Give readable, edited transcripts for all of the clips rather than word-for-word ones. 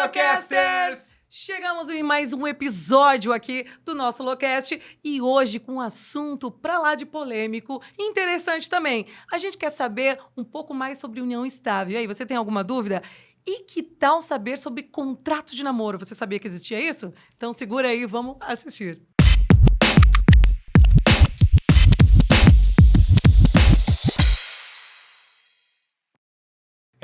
Locasters! Chegamos em mais um episódio aqui do nosso Locast e hoje com um assunto pra lá de polêmico e interessante também. A gente quer saber um pouco mais sobre união estável. E aí, você tem alguma dúvida? E que tal saber sobre contrato de namoro? Você sabia que existia isso? Então segura aí, vamos assistir.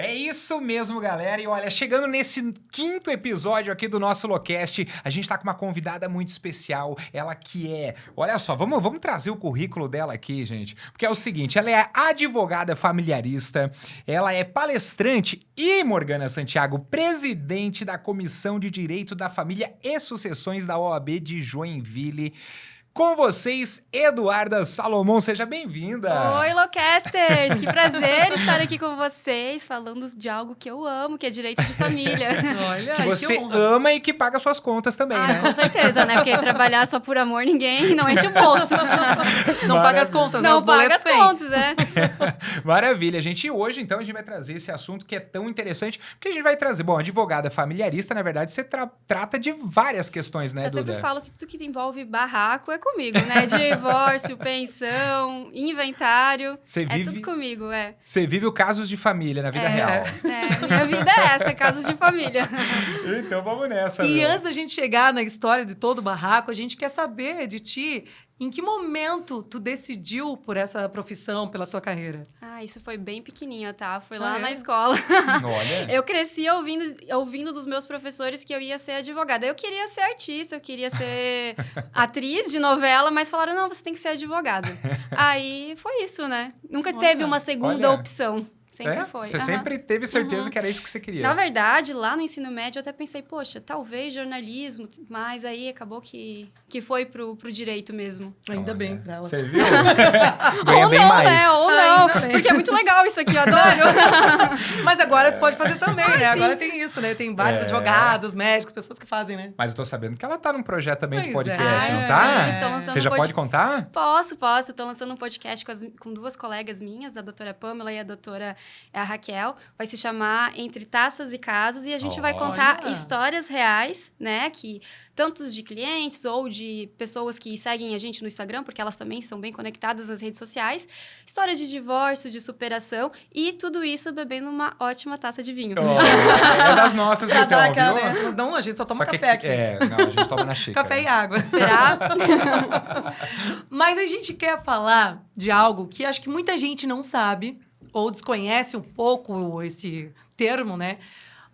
É isso mesmo, galera. E olha, chegando nesse 5º episódio aqui do nosso Locast, a gente tá com uma convidada muito especial. Ela que é... Olha só, vamos trazer o currículo dela aqui, gente. Porque é o seguinte, ela é advogada familiarista, ela é palestrante e, Morgana Santiago, presidente da Comissão de Direito da Família e Sucessões da OAB de Joinville. Com vocês, Eduarda Salomão, seja bem-vinda! Oi, Locasters! Que prazer estar aqui com vocês, falando de algo que eu amo, que é direito de família. Olha, Que você ama e que paga suas contas também, né? Com certeza, né? Porque trabalhar só por amor, ninguém não enche o bolso. Não paga as contas, né? Não Os paga boletos as vêm. contas, né? Maravilha, gente. E hoje, então, a gente vai trazer esse assunto que é tão interessante, porque a gente vai trazer... Bom, advogada familiarista, na verdade, você trata de várias questões, né, Eu Duda? sempre falo que tudo que envolve barraco é comigo, né? Divórcio, pensão, inventário, tudo comigo, é. Você vive casos de família na vida real. Minha vida é essa, casos de família. Então vamos nessa. E meu. antes da gente chegar na história de todo o barraco, a gente quer saber de ti em que momento tu decidiu por essa profissão, pela tua carreira. Isso foi bem pequenininha, tá? Foi lá é? na escola. Olha. Eu cresci ouvindo dos meus professores que eu ia ser advogada. Eu queria ser artista, eu queria ser atriz de novela, mas falaram, não, você tem que ser advogada. Aí foi isso, né? Nunca teve uma segunda opção. Sempre foi. Você sempre teve certeza que era isso que você queria. Na verdade, lá no ensino médio, eu até pensei, poxa, talvez jornalismo, mas aí acabou que foi pro direito mesmo. Ainda bem pra ela. Você viu? Ganha Ou bem não, mais. né? Ou não. Ainda bem. Porque é muito legal isso aqui, eu adoro. Mas agora pode fazer também, né? Sim. Agora tem isso, né? Tem vários advogados, médicos, pessoas que fazem, né? Mas eu tô sabendo que ela tá num projeto também de Pois é. podcast, não Sim, tá? estou lançando Você já pode contar? Posso. Estou lançando um podcast com duas colegas minhas, a doutora Pamela e a Raquel. Vai se chamar Entre Taças e Casos e a gente vai contar Olha. histórias reais, né? Que tanto de clientes ou de pessoas que seguem a gente no Instagram, porque elas também são bem conectadas nas redes sociais. Histórias de divórcio, de superação e tudo isso bebendo uma ótima taça de vinho. É das nossas, Já então, dá aquela, viu? né? Não, a gente só toma Só que café aqui. não, a gente toma na xícara. Café e água. Será? Mas a gente quer falar de algo que acho que muita gente não sabe ou desconhece um pouco esse termo, né?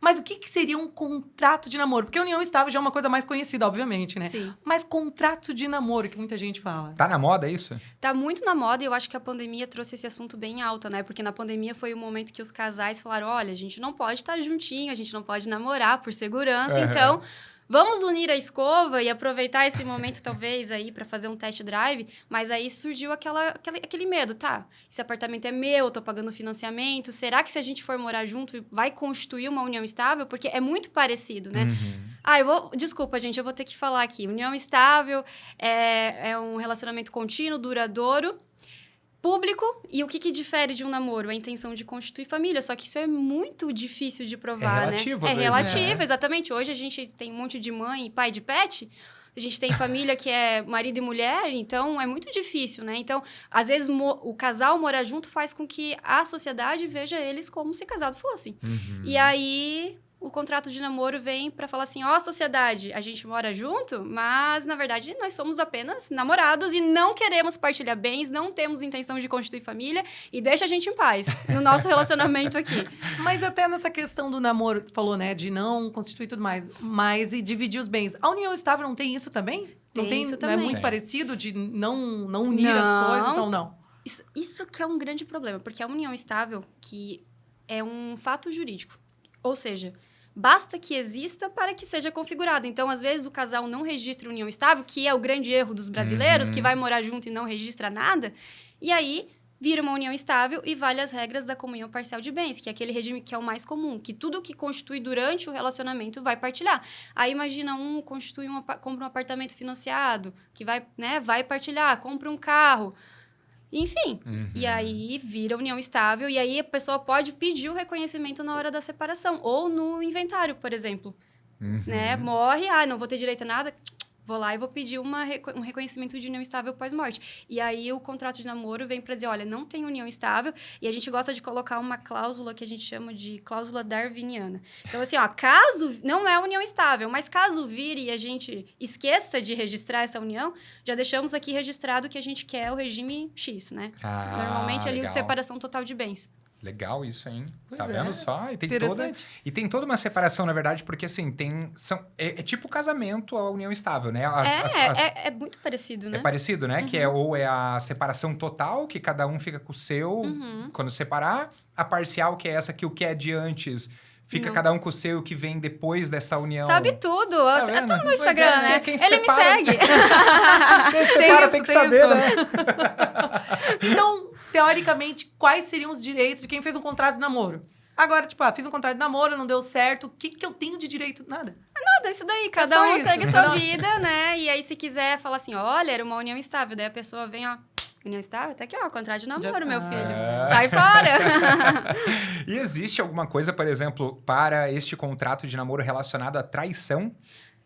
Mas o que seria um contrato de namoro? Porque a união estável já é uma coisa mais conhecida, obviamente, né? Sim. Mas contrato de namoro, que muita gente fala. Tá na moda isso? Tá muito na moda e eu acho que a pandemia trouxe esse assunto bem alto, né? Porque na pandemia foi o momento que os casais falaram, olha, a gente não pode estar juntinho, a gente não pode namorar por segurança, então... Vamos unir a escova e aproveitar esse momento, talvez, aí, para fazer um test drive. Mas aí surgiu aquele medo, tá? Esse apartamento é meu, eu tô pagando financiamento. Será que se a gente for morar junto, vai constituir uma união estável? Porque é muito parecido, né? Desculpa, gente, eu vou ter que falar aqui. União estável é um relacionamento contínuo, duradouro, público, e o que difere de um namoro? A intenção de constituir família, só que isso é muito difícil de provar, É relativo, né? às É vezes, relativo, né? exatamente. Hoje a gente tem um monte de mãe e pai de pet, a gente tem família que é marido e mulher, então é muito difícil, né? Então, às vezes, o casal morar junto faz com que a sociedade veja eles como se casado fossem. E aí... O contrato de namoro vem para falar assim, sociedade, a gente mora junto, mas, na verdade, nós somos apenas namorados e não queremos partilhar bens, não temos intenção de constituir família e deixa a gente em paz no nosso relacionamento aqui. Mas até nessa questão do namoro, tu falou, né? De não constituir tudo mais, mas e dividir os bens. A união estável não tem isso também? Não tem isso Não é também. muito parecido de não unir as coisas? Não. Isso que é um grande problema, porque a união estável, que é um fato jurídico, ou seja... Basta que exista para que seja configurado. Então, às vezes, o casal não registra união estável, que é o grande erro dos brasileiros, que vai morar junto e não registra nada. E aí, vira uma união estável e vale as regras da comunhão parcial de bens, que é aquele regime que é o mais comum, que tudo que constitui durante o relacionamento vai partilhar. Aí, imagina compra um apartamento financiado, que vai partilhar, compra um carro... Enfim, e aí vira união estável, e aí a pessoa pode pedir o reconhecimento na hora da separação, ou no inventário, por exemplo. né? Morre, não vou ter direito a nada. Vou lá e vou pedir um reconhecimento de união estável pós-morte. E aí, o contrato de namoro vem para dizer, olha, não tem união estável. E a gente gosta de colocar uma cláusula que a gente chama de cláusula darwiniana. Então, assim, caso não é união estável, mas caso vire e a gente esqueça de registrar essa união, já deixamos aqui registrado que a gente quer o regime X, né? Normalmente, ali, o de separação total de bens. Legal isso, hein? Pois Tá vendo só? E tem Interessante. toda uma separação, na verdade, porque assim, é tipo casamento, a união estável, né? É muito parecido, né? É parecido, né? Que ou é a separação total, que cada um fica com o seu quando separar. A parcial, que é essa que o que é de antes fica cada um com o seu, que vem depois dessa união. Sabe tudo. Tá Tá vendo? no meu Instagram, né? Quem Ele me separa- segue. Quem separa tem que saber, né? Então, teoricamente, quais seriam os direitos de quem fez um contrato de namoro? Agora, tipo, fiz um contrato de namoro, não deu certo. O que eu tenho de direito? Nada. Nada, isso daí. Cada só um isso. segue a sua vida, né? E aí, se quiser falar assim, olha, era uma união estável. Daí a pessoa vem, união estável? Tá aqui, contrato de namoro, meu filho. Sai fora. E existe alguma coisa, por exemplo, para este contrato de namoro relacionado à traição?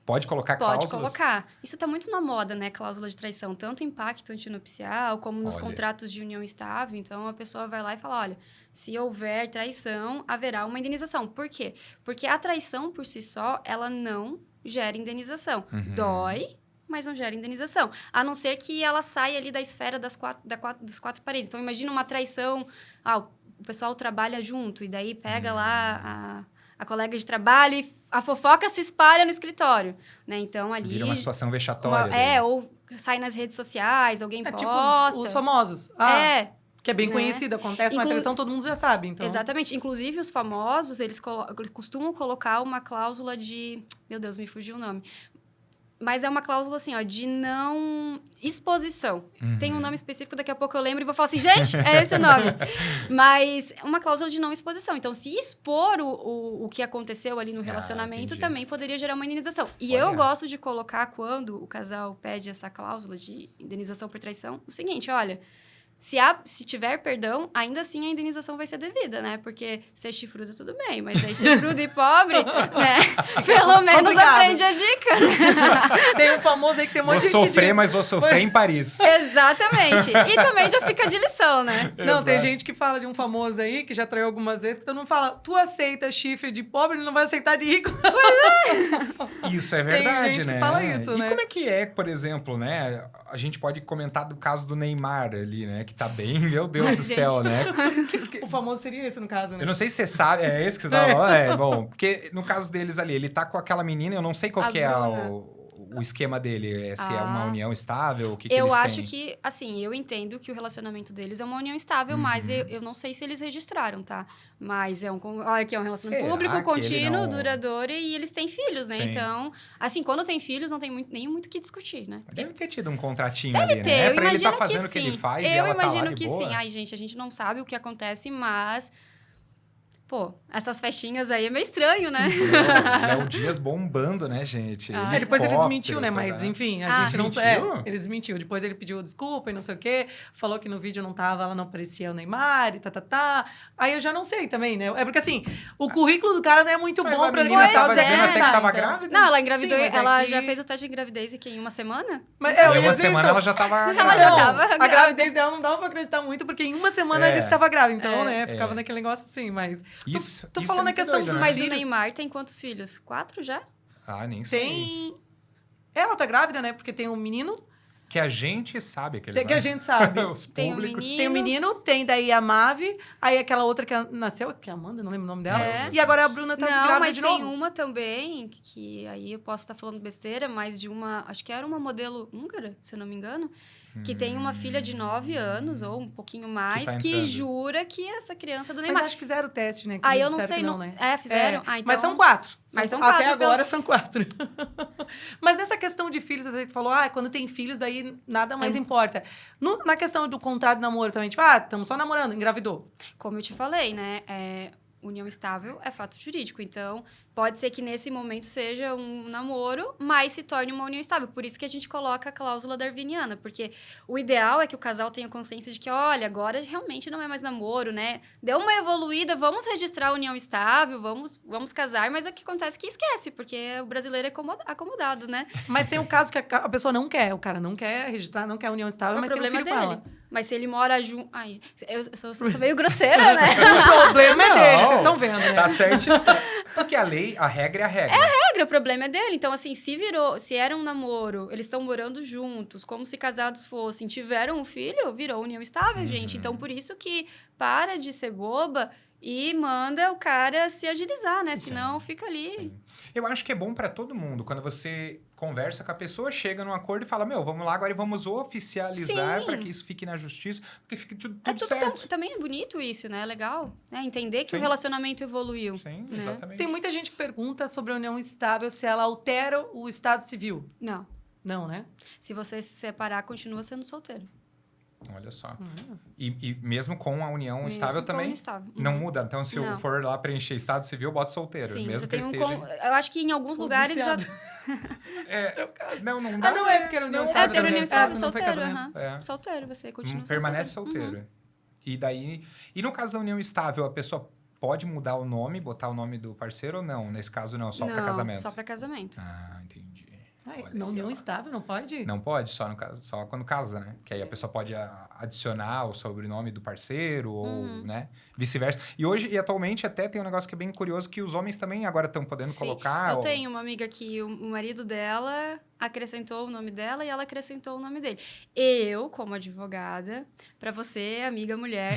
Pode colocar cláusulas? Pode colocar. Isso tá muito na moda, né? Cláusula de traição. Tanto em pacto antinupcial, como nos contratos de união estável. Então, a pessoa vai lá e fala, olha, se houver traição, haverá uma indenização. Por quê? Porque a traição, por si só, ela não gera indenização. Dói, mas não gera indenização. A não ser que ela saia ali da esfera das quatro paredes. Então, imagina uma traição... o pessoal trabalha junto, e daí pega lá a colega de trabalho e a fofoca se espalha no escritório, né? Então, ali... Vira uma situação vexatória. ou sai nas redes sociais, alguém posta. Tipo os famosos. Que é bem conhecido, acontece uma traição, todo mundo já sabe, então... Exatamente. Inclusive, os famosos, eles costumam colocar uma cláusula de... Meu Deus, me fugiu o nome. Mas é uma cláusula, assim, de não exposição. Tem um nome específico, daqui a pouco eu lembro e vou falar assim, gente, é esse o nome. Mas é uma cláusula de não exposição. Então, se expor o que aconteceu ali no relacionamento, também poderia gerar uma indenização. E eu gosto de colocar, quando o casal pede essa cláusula de indenização por traição, o seguinte, olha... Se tiver perdão, ainda assim a indenização vai ser devida, né? Porque ser chifrudo tudo bem, mas ser chifrudo e pobre, né? Pelo menos aprende a dica, né? Tem um famoso aí que tem um monte de gente Vou que sofrer, diz. mas vou sofrer em Paris. Exatamente. E também já fica de lição, né? Não, tem gente que fala de um famoso aí, que já traiu algumas vezes, que todo mundo fala, tu aceita chifre de pobre, não vai aceitar de rico. Isso é verdade, tem gente né? que fala isso, e né? como é que é, por exemplo, né? A gente pode comentar do caso do Neymar ali, né? Que tá bem, meu Deus do céu, né? O famoso seria esse, no caso, né? Eu não sei se você sabe, é esse que você tá falando? Bom, porque no caso deles ali, ele tá com aquela menina, eu não sei qual que é o esquema dele, se é uma união estável, o que eles têm. Eu acho que, assim, eu entendo que o relacionamento deles é uma união estável, mas eu não sei se eles registraram, tá? Mas olha que é um relacionamento público, contínuo, duradouro, e eles têm filhos, né? Sim. Então, assim, quando tem filhos, não tem nem muito o que discutir, né? Deve ter tido um contratinho Deve ali, ter, né? eu Pra ele imagino tá fazendo que o que ele sim. faz e Eu ela tá lá imagino de que boa. sim. Ai, gente, a gente não sabe o que acontece, mas... Pô, essas festinhas aí é meio estranho, né? Léo Dias bombando, né, gente? Depois ele desmentiu, né? Helicóptero, Mas, enfim, a gente não... desmentiu? ele desmentiu. Depois ele pediu desculpa e não sei o quê. Falou que no vídeo não tava, ela não aparecia o Neymar e tá. Aí eu já não sei também, né? É porque, assim, o currículo do cara não é muito Mas bom a pra ele menina botar tava o dizendo Zé, até que tá, tava então. grávida. Não, ela engravidou, Sim, mas ela que- já fez o teste de gravidez e que em uma semana? Mas, Em eu ia uma dizer semana isso. ela já tava Ela já Não, tava a grávida. gravidez dela não dava pra acreditar muito, porque em uma semana ela disse que tava grávida. Então, né, ficava naquele negócio assim, mas... Tô Isso falando é a questão muito doido, dos né? Mas o filhos. Neymar tem quantos filhos? 4 já? Ah, nem sei. Tem... Ela tá grávida, né? Porque tem um menino, Que a gente sabe que eles que a gente sabe. Os Tem um públicos. menino. Tem o menino, tem daí a Mavi, aí aquela outra que nasceu, que é a Amanda, não lembro o nome dela. É. E agora a Bruna tá Não, grávida mas de tem novo. uma também, que aí eu posso estar falando besteira, mas de uma... Acho que era uma modelo húngara, se eu não me engano, que tem uma filha de 9 anos, ou um pouquinho mais, tá que entrando. jura que é essa criança do Mas Neymar. acho que fizeram o teste, né? Que Aí eu não disseram sei, que né? né? Fizeram? Ah, então... Mas são 4. Mas são Até 4, agora são 4. Mas nessa questão de filhos, você falou, quando tem filhos, daí nada mais importa. Na questão do contrato de namoro também, tipo, estamos só namorando, engravidou. Como eu te falei, né? união estável é fato jurídico. Então, pode ser que nesse momento seja um namoro, mas se torne uma união estável. Por isso que a gente coloca a cláusula darwiniana, porque o ideal é que o casal tenha consciência de que, olha, agora realmente não é mais namoro, né? Deu uma evoluída, vamos registrar a união estável, vamos casar, mas o que acontece é que esquece, porque o brasileiro é acomodado, né? Mas tem um caso que a pessoa não quer, o cara não quer registrar, não quer união estável, O mas tem um problema filho com dele. ela. Mas se ele mora junto... Ai, eu sou meio grosseira, né? O problema é dele, Não, vocês estão vendo, né? Tá certíssimo. Porque a regra é a regra. O problema é dele. Então, assim, se era um namoro, eles estão morando juntos, como se casados fossem, tiveram um filho, virou união estável, gente. Então, por isso que para de ser boba e manda o cara se agilizar, né? Senão fica ali. Sim. Eu acho que é bom pra todo mundo. Quando você conversa com a pessoa, chega num acordo e fala, vamos lá agora e vamos oficializar para que isso fique na justiça, porque fique tudo certo. Também é bonito isso, né? É legal, né? Entender que Sim. o relacionamento evoluiu. Sim, né? exatamente. Tem muita gente que pergunta sobre a união estável se ela altera o estado civil. Não. Não, né? Se você se separar, continua sendo solteiro. Olha só. E mesmo com a união Mesmo estável com também, união estável. não muda. Então, se eu Não. for lá preencher estado civil, bota solteiro. Sim, mesmo você que eu tem esteja... eu acho que em alguns lugares já... Não dá. não é porque era união Não, estável. ter união também. estável, não foi solteiro. casamento. É. Solteiro, você continua sendo Permanece solteiro. solteiro. E daí... E no caso da união estável, a pessoa pode mudar o nome, botar o nome do parceiro ou não? Nesse caso, não, só para casamento. Só para casamento. Ah, entendi. Ai, Olha na aí, união ó. estável, não pode? Não pode, só quando casa, né? Que aí a pessoa pode adicionar o sobrenome do parceiro ou, né? Vice-versa. E atualmente, até tem um negócio que é bem curioso, que os homens também agora estão podendo Sim. colocar... Eu tenho uma amiga que o marido dela acrescentou o nome dela e ela acrescentou o nome dele. Eu, como advogada, para você, amiga mulher,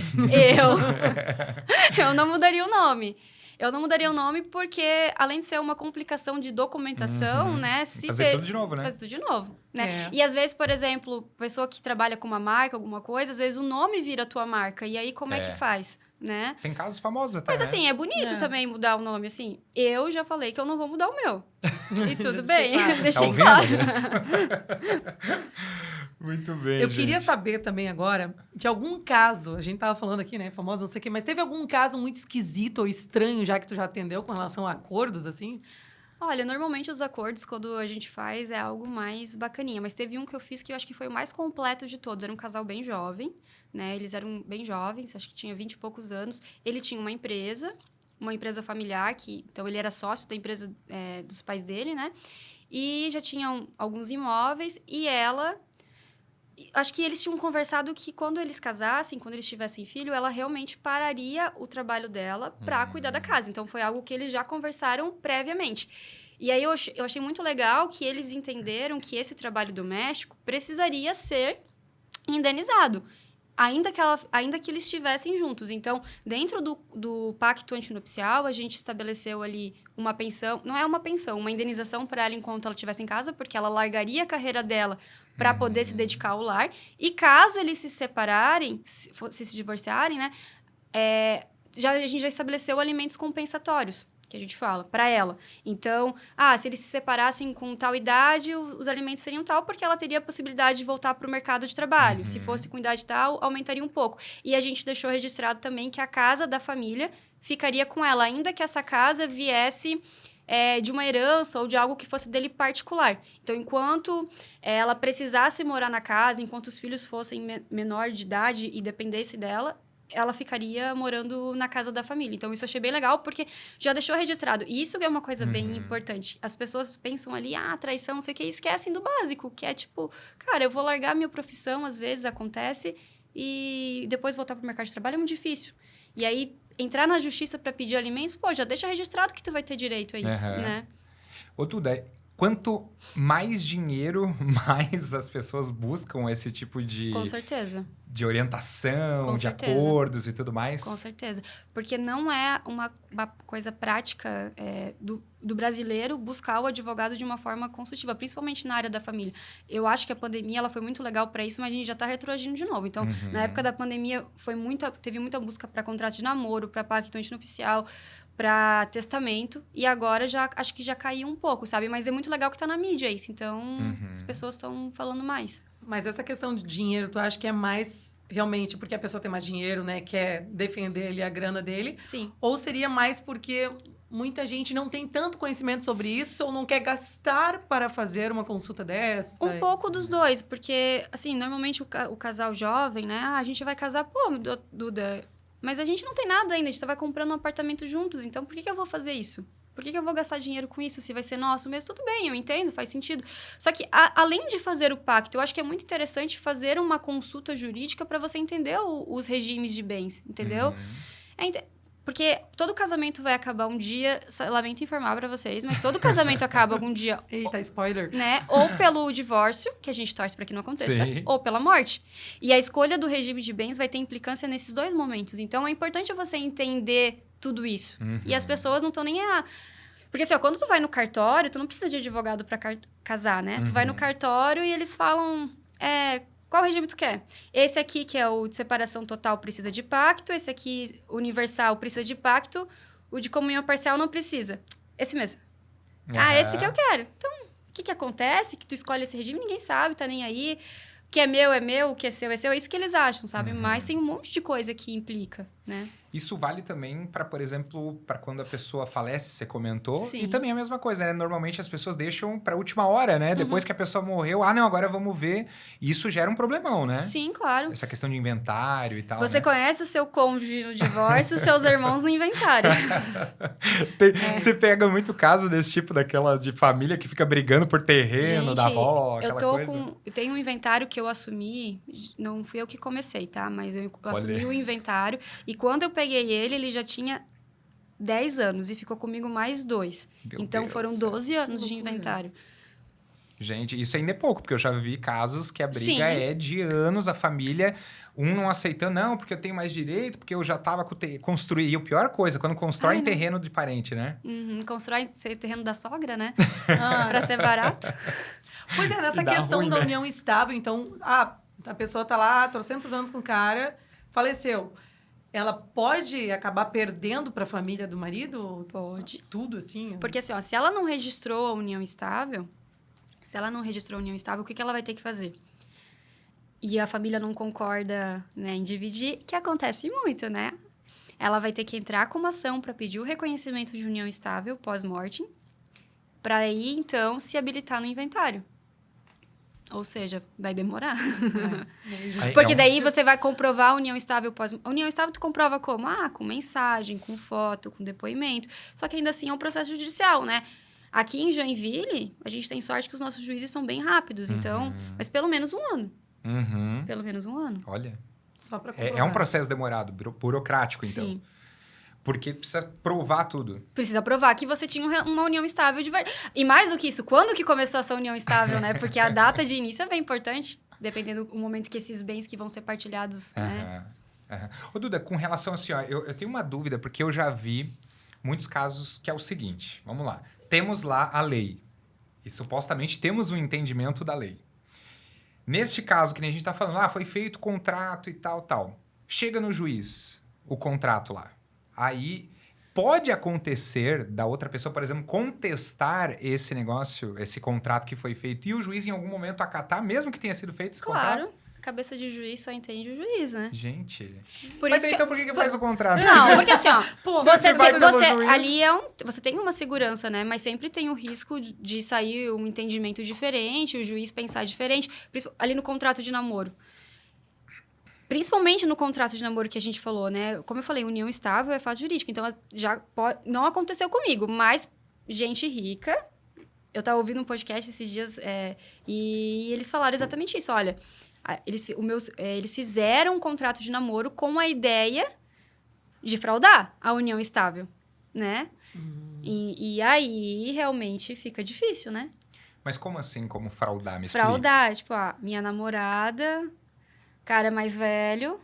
eu não mudaria o nome. Eu não mudaria o nome porque, além de ser uma complicação de documentação, né? Fazer tudo de novo, né? Fazer tudo de novo, né? É. E, às vezes, por exemplo, pessoa que trabalha com uma marca, alguma coisa, às vezes o nome vira a tua marca. E aí, como é que faz, né? Tem casos famosos até, Mas, né? assim, é bonito também mudar o nome, assim. Eu já falei que eu não vou mudar o meu. E tudo bem. Claro. Deixei ouvindo? claro. Muito bem, Eu gente. queria saber também agora de algum caso, a gente tava falando aqui, né, famosa, não sei o quê, mas teve algum caso muito esquisito ou estranho já que tu já atendeu com relação a acordos, assim? Olha, normalmente os acordos, quando a gente faz, é algo mais bacaninha. Mas teve um que eu fiz que eu acho que foi o mais completo de todos. Era um casal bem jovem, né? Eles eram bem jovens, acho que tinha 20 e poucos anos. Ele tinha uma empresa familiar, então ele era sócio da empresa dos pais dele, né? E já tinham alguns imóveis e ela... Acho que eles tinham conversado que quando eles casassem, quando eles tivessem filho, ela realmente pararia o trabalho dela para cuidar da casa. Então, foi algo que eles já conversaram previamente. E aí, eu achei muito legal que eles entenderam que esse trabalho doméstico precisaria ser indenizado, ainda que eles estivessem juntos. Então, dentro do pacto antinupcial, a gente estabeleceu ali uma pensão, não é uma pensão, uma indenização para ela enquanto ela estivesse em casa, porque ela largaria a carreira dela para poder se dedicar ao lar. E caso eles se separarem, se divorciarem, né? A gente já estabeleceu alimentos compensatórios, que a gente fala, para ela. Então, se eles se separassem com tal idade, os alimentos seriam tal, porque ela teria a possibilidade de voltar para o mercado de trabalho. Se fosse com idade tal, aumentaria um pouco. E a gente deixou registrado também que a casa da família ficaria com ela, ainda que essa casa viesse... de uma herança ou de algo que fosse dele particular. Então, enquanto ela precisasse morar na casa, enquanto os filhos fossem menor de idade e dependesse dela, ela ficaria morando na casa da família. Então, isso eu achei bem legal, porque já deixou registrado. E isso é uma coisa bem importante. As pessoas pensam ali, traição, não sei o quê, e esquecem do básico, que é tipo, cara, eu vou largar minha profissão, às vezes acontece, e depois voltar pro mercado de trabalho é muito difícil. E aí, entrar na justiça para pedir alimentos, já deixa registrado que tu vai ter direito a isso, né? Ô, Duda, quanto mais dinheiro, mais as pessoas buscam esse tipo de... Com certeza. De orientação, Com de certeza. acordos e tudo mais. Com certeza. Porque não é uma coisa prática do brasileiro buscar o advogado de uma forma construtiva, principalmente na área da família. Eu acho que a pandemia ela foi muito legal para isso, mas a gente já está retroagindo de novo. Então, na época da pandemia, teve muita busca para contrato de namoro, para pacto antinupcial, para testamento, e agora acho que já caiu um pouco, sabe? Mas é muito legal que está na mídia isso, então as pessoas estão falando mais. Mas essa questão de dinheiro, tu acha que é mais realmente porque a pessoa tem mais dinheiro, né? Quer defender ali a grana dele? Sim. Ou seria mais porque muita gente não tem tanto conhecimento sobre isso ou não quer gastar para fazer uma consulta dessa? Um pouco dos dois, porque, assim, normalmente o casal jovem, né? A gente vai casar, pô, Duda, mas a gente não tem nada ainda, a gente vai comprando um apartamento juntos, então por que eu vou fazer isso? Por que eu vou gastar dinheiro com isso se vai ser nosso mesmo? Tudo bem, eu entendo, faz sentido. Só que, além de fazer o pacto, eu acho que é muito interessante fazer uma consulta jurídica para você entender os regimes de bens, entendeu? Porque todo casamento vai acabar um dia, lamento informar para vocês, mas todo casamento acaba algum dia... Eita, spoiler. Né? Ou pelo divórcio, que a gente torce para que não aconteça, Sim. ou pela morte. E a escolha do regime de bens vai ter implicância nesses dois momentos. Então, é importante você entender tudo isso. E as pessoas não estão nem... Porque assim, quando tu vai no cartório, tu não precisa de advogado para casar, né? Tu vai no cartório e eles falam... Qual regime tu quer? Esse aqui, que é o de separação total, precisa de pacto. Esse aqui, universal, precisa de pacto. O de comunhão parcial não precisa. Esse mesmo. Esse que eu quero. Então, o que acontece? Que tu escolhe esse regime, ninguém sabe, tá nem aí. O que é meu, o que é seu. É isso que eles acham, sabe? Mas tem um monte de coisa que implica, né? Isso vale também para, por exemplo, para quando a pessoa falece, você comentou. Sim. E também a mesma coisa, né? Normalmente as pessoas deixam para a última hora, né? Depois que a pessoa morreu, não, agora vamos ver. E isso gera um problemão, né? Sim, claro. Essa questão de inventário e tal, Você né? conhece o seu cônjuge no divórcio, os seus irmãos no inventário. Você pega muito caso desse tipo, daquela de família que fica brigando por terreno, Gente, da avó, aquela coisa. Eu tenho um inventário que eu assumi, não fui eu que comecei, tá? Mas eu assumi o inventário. E quando eu peguei ele já tinha 10 anos e ficou comigo mais 2. Meu Então, Deus foram do céu. 12 anos de inventário. Gente, isso ainda é pouco, porque eu já vi casos que a briga Sim. é de anos, a família, um não aceitando, não, porque eu tenho mais direito, porque eu já tava construindo. E a pior coisa, quando constrói em terreno de parente, né? Constrói esse terreno da sogra, né? Ah, Pra ser barato. pois é, nessa E dá questão ruim, da né? união estável, então, a pessoa tá lá, 300 anos com o cara, faleceu. Ela pode acabar perdendo para a família do marido? Pode. Tudo, assim? Porque assim, ó, se ela não registrou a união estável, o que ela vai ter que fazer? E a família não concorda, né, em dividir, que acontece muito, né? Ela vai ter que entrar com uma ação para pedir o reconhecimento de união estável pós-morte, para aí, então, se habilitar no inventário. Ou seja, vai demorar. Porque daí você vai comprovar a união estável pós... A união estável tu comprova como? Com mensagem, com foto, com depoimento. Só que ainda assim é um processo judicial, né? Aqui em Joinville, a gente tem sorte que os nossos juízes são bem rápidos. Então, mas pelo menos 1 ano. Pelo menos 1 ano. Olha, Só para é um processo demorado, burocrático, então. Sim. Porque precisa provar tudo. Precisa provar que você tinha uma união estável de verdade. E mais do que isso, quando que começou essa união estável, né? Porque a data de início é bem importante, dependendo do momento que esses bens que vão ser partilhados, né? Ô, Duda, com relação assim, ó, eu tenho uma dúvida, porque eu já vi muitos casos que é o seguinte, vamos lá. Temos lá a lei e supostamente temos um entendimento da lei. Neste caso, que nem a gente tá falando, foi feito contrato e tal. Chega no juiz o contrato lá. Aí pode acontecer da outra pessoa, por exemplo, contestar esse negócio, esse contrato que foi feito e o juiz em algum momento acatar, mesmo que tenha sido feito esse contrato? Claro, cabeça de juiz só entende o juiz, né? Gente, Por mas isso então por que faz o contrato? Não, porque assim, ó, Pô, você vai tem, no juiz. ali você tem uma segurança, né? Mas sempre tem o risco de sair um entendimento diferente, o juiz pensar diferente, ali no contrato de namoro. Principalmente no contrato de namoro que a gente falou, né? Como eu falei, união estável é fato jurídico. Então, não aconteceu comigo, mas gente rica... Eu estava ouvindo um podcast esses dias e eles falaram exatamente isso. Olha, eles fizeram um contrato de namoro com a ideia de fraudar a união estável, né? E aí, realmente, fica difícil, né? Mas como assim, como fraudar? Me explica. Fraudar, tipo, minha namorada... cara mais velho,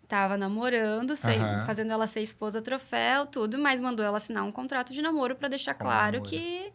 tava namorando, Aham. fazendo ela ser esposa troféu, tudo, mas mandou ela assinar um contrato de namoro para deixar claro namoro. que...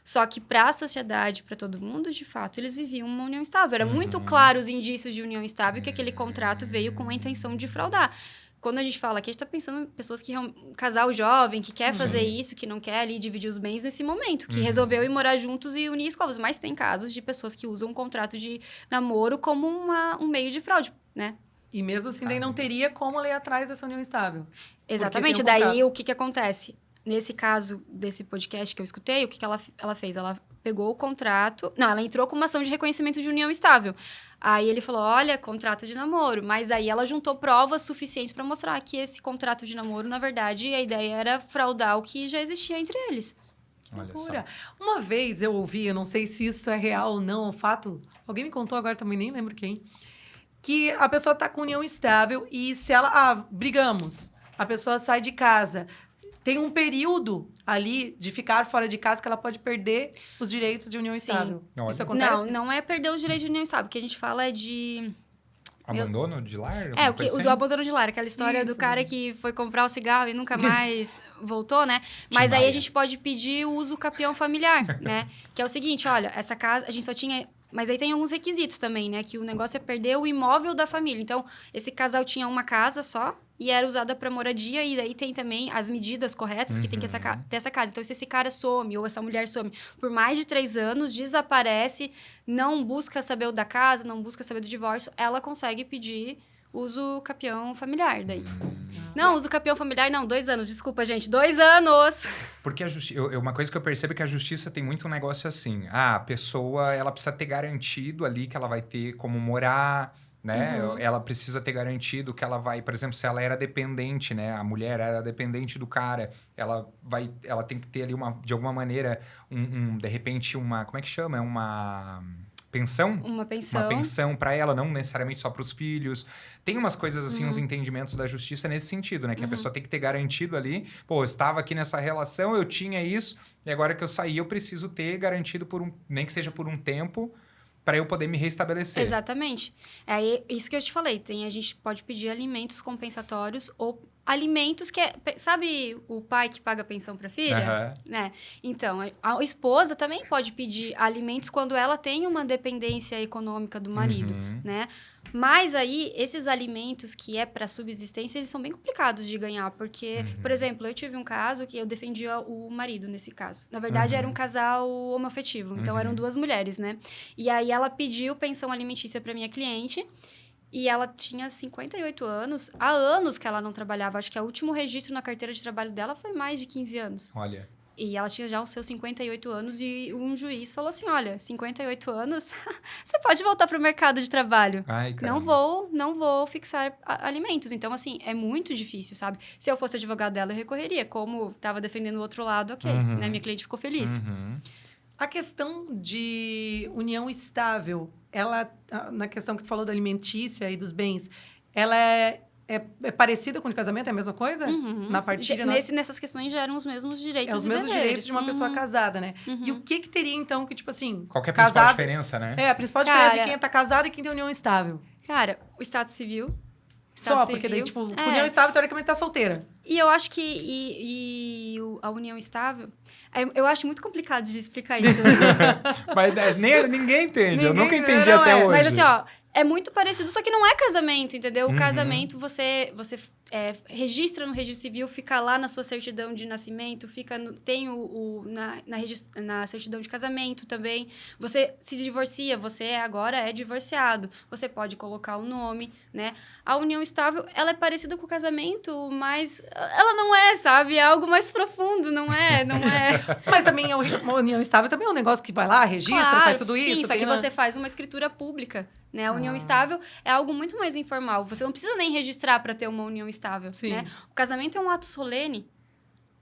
Só que para a sociedade, para todo mundo, de fato, eles viviam uma união estável. Era muito Uhum. claro os indícios de união estável que aquele contrato veio com a intenção de fraudar. Quando a gente fala aqui, a gente tá pensando em pessoas que... Casal jovem, que quer fazer isso, que não quer ali dividir os bens nesse momento. Que resolveu ir morar juntos e unir escovas. Mas tem casos de pessoas que usam um contrato de namoro como um meio de fraude, né? E mesmo assim, daí não teria como ela ir atrás dessa união estável. Exatamente. tem um Daí, contrato. o que acontece? Nesse caso desse podcast que eu escutei, o que ela fez? Ela pegou o contrato... Não, ela entrou com uma ação de reconhecimento de união estável. Aí ele falou, olha, contrato de namoro. Mas aí ela juntou provas suficientes para mostrar que esse contrato de namoro, na verdade, a ideia era fraudar o que já existia entre eles. Olha só. Loucura. Uma vez eu ouvi, eu não sei se isso é real ou não, o fato... Alguém me contou agora, também nem lembro quem. Que a pessoa tá com união estável e se ela... brigamos. A pessoa sai de casa... Tem um período ali de ficar fora de casa que ela pode perder os direitos de união Sim. estável. Olha. Isso acontece? Não é perder os direitos de união estável. O que a gente fala é de... Abandono de lar? É, Alguma o coisa do assim? abandono de lar, aquela história do Isso. cara que foi comprar o cigarro e nunca mais voltou, né? Mas aí Maia. a gente pode pedir o uso capião familiar, né? Que é o seguinte, olha, essa casa, a gente só tinha... Mas aí tem alguns requisitos também, né? Que o negócio é perder o imóvel da família. Então, esse casal tinha uma casa só e era usada para moradia. E daí tem também as medidas corretas que tem que ter essa casa. Então, se esse cara some ou essa mulher some por mais de 3 anos, desaparece, não busca saber o da casa, não busca saber do divórcio, ela consegue pedir uso capião familiar daí. Não, uso capião familiar não, 2 anos. Desculpa, gente, 2 anos! Porque uma coisa que eu percebo é que a justiça tem muito um negócio assim. A pessoa, ela precisa ter garantido ali que ela vai ter como morar, né? Ela precisa ter garantido que ela vai... Por exemplo, se ela era dependente, né? A mulher era dependente do cara. Ela tem que ter ali, de alguma maneira, de repente, como é que chama? Uma... pensão? Uma pensão. Uma pensão para ela, não necessariamente só para os filhos. Tem umas coisas assim, uns entendimentos da justiça nesse sentido, né? Que a pessoa tem que ter garantido ali, pô, eu estava aqui nessa relação, eu tinha isso, e agora que eu saí, eu preciso ter garantido nem que seja por um tempo, para eu poder me restabelecer. Exatamente. É isso que eu te falei. A gente pode pedir alimentos compensatórios ou alimentos que... Sabe o pai que paga pensão para filha? Aham. Né? Então, a esposa também pode pedir alimentos quando ela tem uma dependência econômica do marido, né? Mas aí, esses alimentos que é para subsistência, eles são bem complicados de ganhar. Porque, por exemplo, eu tive um caso que eu defendia o marido nesse caso. Na verdade, era um casal homoafetivo. Então, eram 2 mulheres, né? E aí, ela pediu pensão alimentícia para minha cliente. E ela tinha 58 anos. Há anos que ela não trabalhava. Acho que o último registro na carteira de trabalho dela foi mais de 15 anos. Olha. E ela tinha já os seus 58 anos e um juiz falou assim, olha, 58 anos, você pode voltar para o mercado de trabalho. Ai, caramba. Não vou fixar alimentos. Então, assim, é muito difícil, sabe? Se eu fosse advogado dela, eu recorreria. Como estava defendendo o outro lado, ok. Né? Minha cliente ficou feliz. A questão de união estável, ela, na questão que tu falou da alimentícia e dos bens, ela é parecida com o de casamento? É a mesma coisa? Na partilha? Nessas questões já eram os mesmos direitos os mesmos deveres. direitos de uma pessoa casada, né? E o que teria, então, que, tipo assim... Qual que é a principal diferença, né? A principal diferença de quem tá casado e quem tem união estável. Cara, o Estado Civil... Porque daí, tipo, união estável, teoricamente, tá solteira. E eu acho que a união estável... Eu acho muito complicado de explicar isso. Mas ninguém entende. Eu nunca Ninguém- entendi não, até hoje. Mas assim, ó, é muito parecido, só que não é casamento, entendeu? O casamento, você registra no registro civil, fica lá na sua certidão de nascimento, tem na certidão de casamento também. Você se divorcia, você agora é divorciado. Você pode colocar o nome, né? A união estável, ela é parecida com o casamento, mas ela não é, sabe? É algo mais profundo, não é? Mas também a união estável também é um negócio que vai lá, registra, Claro, faz tudo isso. Sim, só tem que uma- você faz uma escritura pública, né? A união estável é algo muito mais informal. Você não precisa nem registrar para ter uma união estável, Sim. né? O casamento é um ato solene,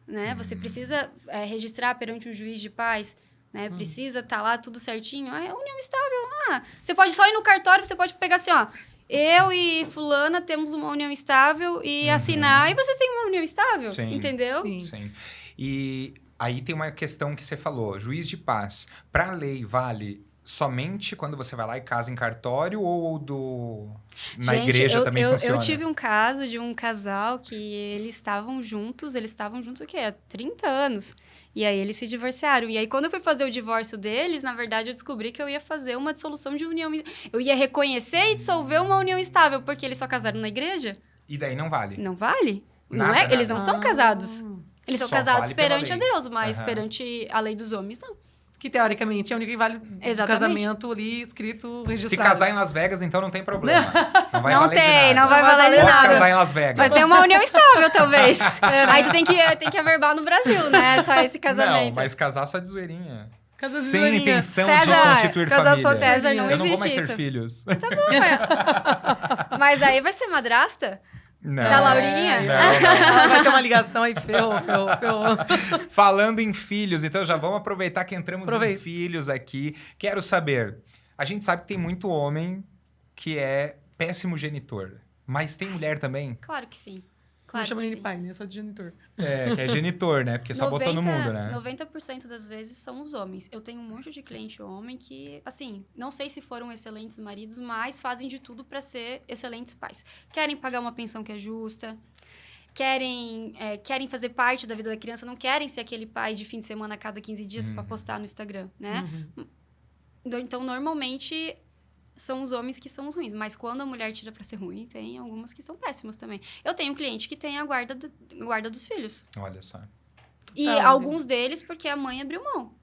né? Você precisa registrar perante um juiz de paz, né? Precisa estar lá tudo certinho. A união estável, você pode só ir no cartório, você pode pegar assim, ó... Eu e fulana temos uma união estável e assinar, e vocês têm uma união estável, Sim. entendeu? Sim. Sim. E aí tem uma questão que você falou, juiz de paz. Para a lei, vale somente quando você vai lá e casa em cartório ou na Gente, igreja também funciona? Eu tive um caso de um casal que eles estavam juntos o quê? Há 30 anos. E aí eles se divorciaram. E aí quando eu fui fazer o divórcio deles, na verdade eu descobri que eu ia fazer uma dissolução de união. Eu ia reconhecer e dissolver uma união estável, porque eles só casaram na igreja. E daí não vale? Não vale? Não Nada, é? Eles não nada. são casados. Eles são Só casados vale pela perante a lei. Deus, mas Aham. perante a lei dos homens, não. Que teoricamente é o único que vale do Exatamente. casamento ali escrito, registrado. Se casar em Las Vegas, então não tem problema. Não vai Não valer de tem, nada. não vai valer de Posso nada. casar em Las Vegas. Vai ter uma união estável, talvez. Aí tu tem que averbar no Brasil, né? Esse Não, casamento. mas casar só de zoeirinha. Casa de Sem zoeirinha. intenção César, de constituir casar só família. César, não Eu não vou mais existe ter isso. filhos. Mas aí vai ser madrasta? Não. Da Laurinha? Não. Vai ter uma ligação aí, ferrou. Falando em filhos, então já vamos aproveitar que entramos em Aproveita. filhos aqui. Quero saber, a gente sabe que tem muito homem que é péssimo genitor, mas tem mulher também Claro que sim. Não Claro chama que ele sim. de pai, né? Só de genitor. que é genitor, né? Porque só botou no mundo, né? 90% das vezes são os homens. Eu tenho um monte de cliente homem que, assim, não sei se foram excelentes maridos, mas fazem de tudo para ser excelentes pais. Querem pagar uma pensão que é justa, querem fazer parte da vida da criança, não querem ser aquele pai de fim de semana a cada 15 dias para postar no Instagram, né? Então, normalmente, são os homens que são os ruins. Mas quando a mulher tira pra ser ruim, tem algumas que são péssimas também. Eu tenho um cliente que tem a guarda dos filhos. Olha só. E Total, alguns deles porque a mãe abriu mão,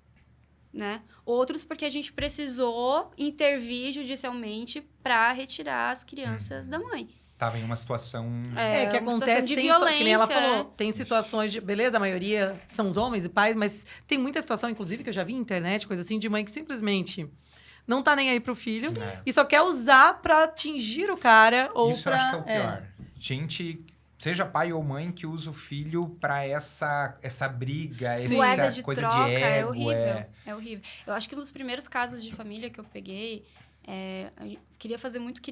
né? Outros porque a gente precisou intervir judicialmente para retirar as crianças da mãe. Tava em uma situação... Que uma acontece, situação de tem violência, que nem ela falou, né? tem situações de... Beleza, a maioria são os homens e pais, mas tem muita situação, inclusive, que eu já vi na internet, coisa assim, de mãe que simplesmente não tá nem aí pro filho e só quer usar pra atingir o cara ou Isso pra... eu acho que é o pior. Gente, seja pai ou mãe, que usa o filho pra essa briga, Moeda essa de coisa troca, de ego. é horrível. É horrível. Eu acho que um dos primeiros casos de família que eu peguei, queria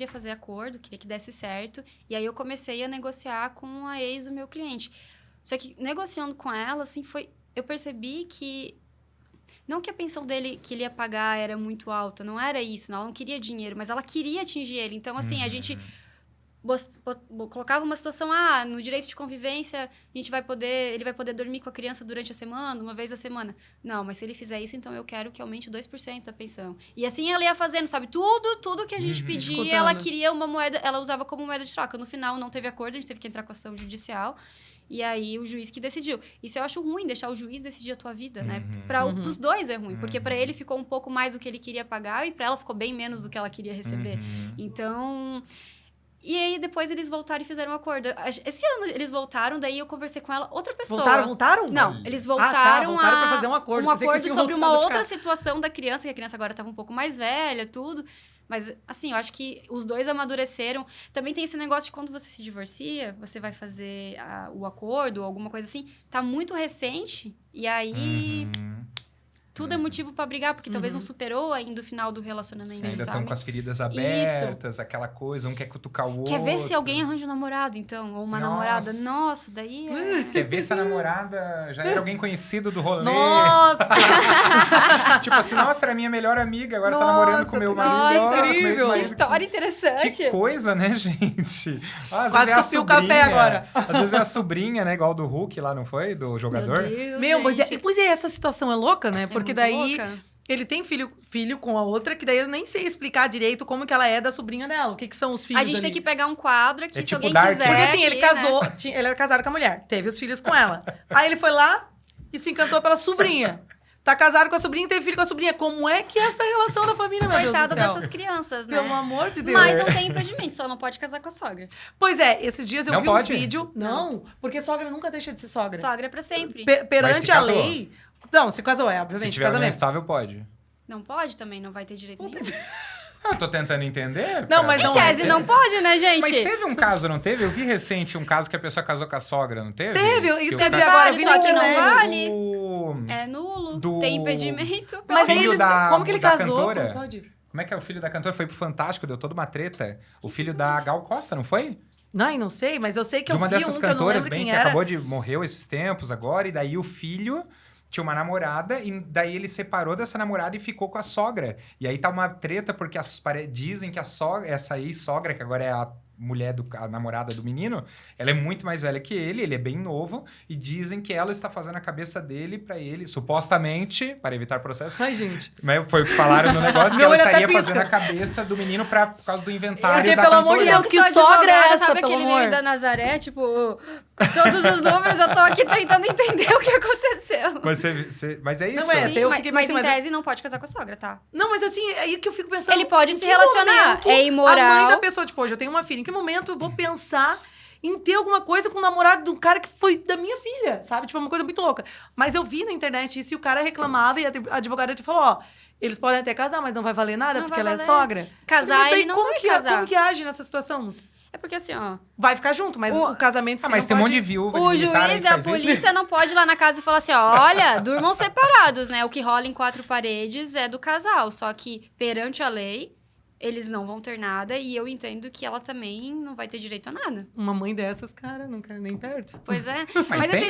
fazer acordo, queria que desse certo. E aí eu comecei a negociar com a ex do meu cliente. Só que negociando com ela, assim, eu percebi que não que a pensão dele que ele ia pagar era muito alta, não era isso, ela não queria dinheiro, mas ela queria atingir ele. Então, assim, a gente colocava uma situação, no direito de convivência, ele vai poder dormir com a criança durante a semana, uma vez a semana. Não, mas se ele fizer isso, então eu quero que aumente 2% da pensão. E assim ela ia fazendo, sabe? Tudo que a gente pedia, Escutando. ela queria uma moeda, ela usava como moeda de troca. No final, não teve acordo, a gente teve que entrar com a ação judicial. E aí, o juiz que decidiu. Isso eu acho ruim, deixar o juiz decidir a tua vida, né? Para os dois é ruim, porque para ele ficou um pouco mais do que ele queria pagar e para ela ficou bem menos do que ela queria receber. Então... E aí, depois eles voltaram e fizeram um acordo. Esse ano eles voltaram, daí eu conversei com ela, outra pessoa. Voltaram? Não, eles voltaram voltaram pra fazer um acordo. Um Pensei que acordo tinham sobre uma voltado a outra ficar. situação da criança, que a criança agora estava um pouco mais velha, tudo. Mas, assim, eu acho que os dois amadureceram. Também tem esse negócio de quando você se divorcia, você vai fazer o acordo, alguma coisa assim. Tá muito recente, e aí... Tudo é motivo pra brigar, porque talvez não superou ainda o final do relacionamento, Ainda sabe? estão com as feridas abertas, aquela coisa, um quer cutucar o outro. Quer ver se alguém arranja um namorado, então? Ou uma namorada? Nossa, daí é... Quer ver se a namorada já era alguém conhecido do rolê. Nossa! Tipo assim, nossa, era minha melhor amiga, agora tá namorando com o meu marido. Nossa, ó, com meu incrível. Que ex-marido. história interessante. Que coisa, né, gente? Às Quase vezes é a cuspiu o café sobrinha, agora. Às vezes é a sobrinha, né? Igual do Hulk lá, não foi? Do jogador. Meu Deus, Meu, gente. pois é, essa situação é louca, né? Porque muito daí louca. ele tem filho com a outra, que daí eu nem sei explicar direito como que ela é da sobrinha dela. O que são os filhos A gente ali. tem que pegar um quadro aqui, É se tipo alguém Dark. quiser. Porque assim, ele aqui, casou, né? ele era casado com a mulher, teve os filhos com ela. Aí ele foi lá e se encantou pela sobrinha. Tá casado com a sobrinha e teve filho com a sobrinha. Como é que é essa relação da família, meu Deus Coitada do céu? dessas crianças, né? Pelo amor de Deus. Mas não tem impedimento, só não pode casar com a sogra. Pois é, esses dias eu Não vi pode? um vídeo... Não, porque sogra nunca deixa de ser sogra. Sogra é pra sempre. Mas Perante se a casou? lei... Não, se casou, Se obviamente, tiver união casamento. estável, pode. Não pode também, não vai ter direito nenhum. Eu tô tentando entender. Não, mas Em não tese, é. não pode, né, gente? Mas teve um caso, não teve? Eu vi recente um caso que a pessoa casou com a sogra, não teve? Teve, Que isso o quer cara- dizer agora, eu vi na Só que não internet. vale. O... É nulo, Do- tem impedimento. Mas aí filho ele, da- como que ele da casou? cantora? Como pode? Como é que é o filho da cantora? Foi pro Fantástico, deu toda uma treta. O filho da Gal Costa, não foi? Não sei, mas eu sei que De eu uma vi dessas um que eu não cantoras lembro bem quem que era. acabou de morreu esses tempos agora, e daí o filho tinha uma namorada e daí ele separou dessa namorada e ficou com a sogra. E aí tá uma treta porque dizem que a sogra, essa ex-sogra, que agora é a mulher, a namorada do menino, ela é muito mais velha que ele é bem novo, e dizem que ela está fazendo a cabeça dele pra ele, supostamente, para evitar processo. Ai, gente. Mas foi o que falaram no negócio, que Meu ela olho até estaria pisca. fazendo a cabeça do menino por causa do inventário Porque, da pelo amor de cantora. Deus, que sou sogra é advogada, essa, sabe pelo aquele amor? meme da Nazaré? Tipo, todos os números, eu tô aqui tentando entender o que aconteceu. Mas é isso. Não é, Sim, eu mas, fiquei mas pensando, em mas- tese não pode casar com a sogra, tá? Não, mas assim, é aí que eu fico pensando... Ele pode em se que relacionar, momento é imoral. A mãe da pessoa, tipo, hoje eu tenho uma filha, em que momento eu vou pensar em ter alguma coisa com o namorado de um cara que foi da minha filha, sabe? Tipo, é uma coisa muito louca. Mas eu vi na internet isso e o cara reclamava e a advogada te falou, ó, eles podem até casar, mas não vai valer nada Não porque vai ela é valer. sogra. Casar, Mas daí ele não como vai que, casar. como que age nessa situação? É porque assim, ó... Vai ficar junto, mas o casamento... mas tem um monte de viúva de O militar aí juiz que e a faz isso. polícia não pode ir lá na casa e falar assim, ó, olha, durmam separados, né? O que rola em 4 paredes é do casal, só que perante a lei, eles não vão ter nada e eu entendo que ela também não vai ter direito a nada. Uma mãe dessas, cara, não quero nem perto. Pois é. Mas Mas tem,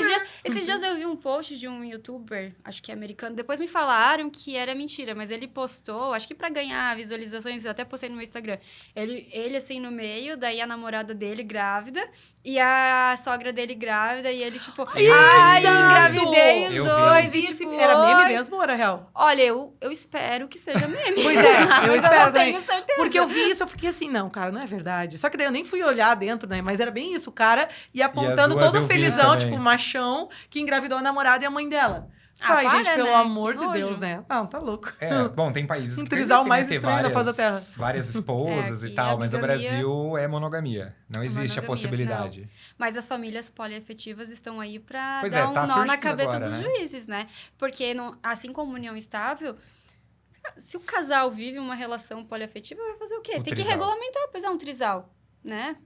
esses dias eu vi um post de um youtuber, acho que é americano, depois me falaram que era mentira, mas ele postou, acho que pra ganhar visualizações, eu até postei no meu Instagram, ele assim no meio, daí a namorada dele grávida e a sogra dele grávida e ele tipo, ai, engravidei os Eu vi. dois e Esse tipo, era meme "Oi". mesmo ou era real? Olha, eu espero que seja meme. Pois é, eu Mas espero não também. tenho certeza. Porque eu vi isso, eu fiquei assim, não, cara, não é verdade. Só que daí eu nem fui olhar dentro, né? Mas era bem isso, o cara ia apontando duas todo eu vi felizão, também. tipo, machão, que engravidou a namorada e a mãe dela. Ah, Ai, para, gente, pelo né? amor Que de nojo. Deus, né? Não, tá louco. Bom, tem países Um que trisal permitem, mais ter estranho da face da terra. várias esposas e aqui tal, a mas no bigamia- Brasil é monogamia. Não existe a monogamia, possibilidade. Mas as famílias poliafetivas estão aí pra Pois dar é, um tá nó na surgindo cabeça agora, dos né? juízes, né? Porque, assim como união estável, se o casal vive uma relação poliafetiva, vai fazer o quê? O Tem trisal. que regulamentar, pois é, um trisal, né?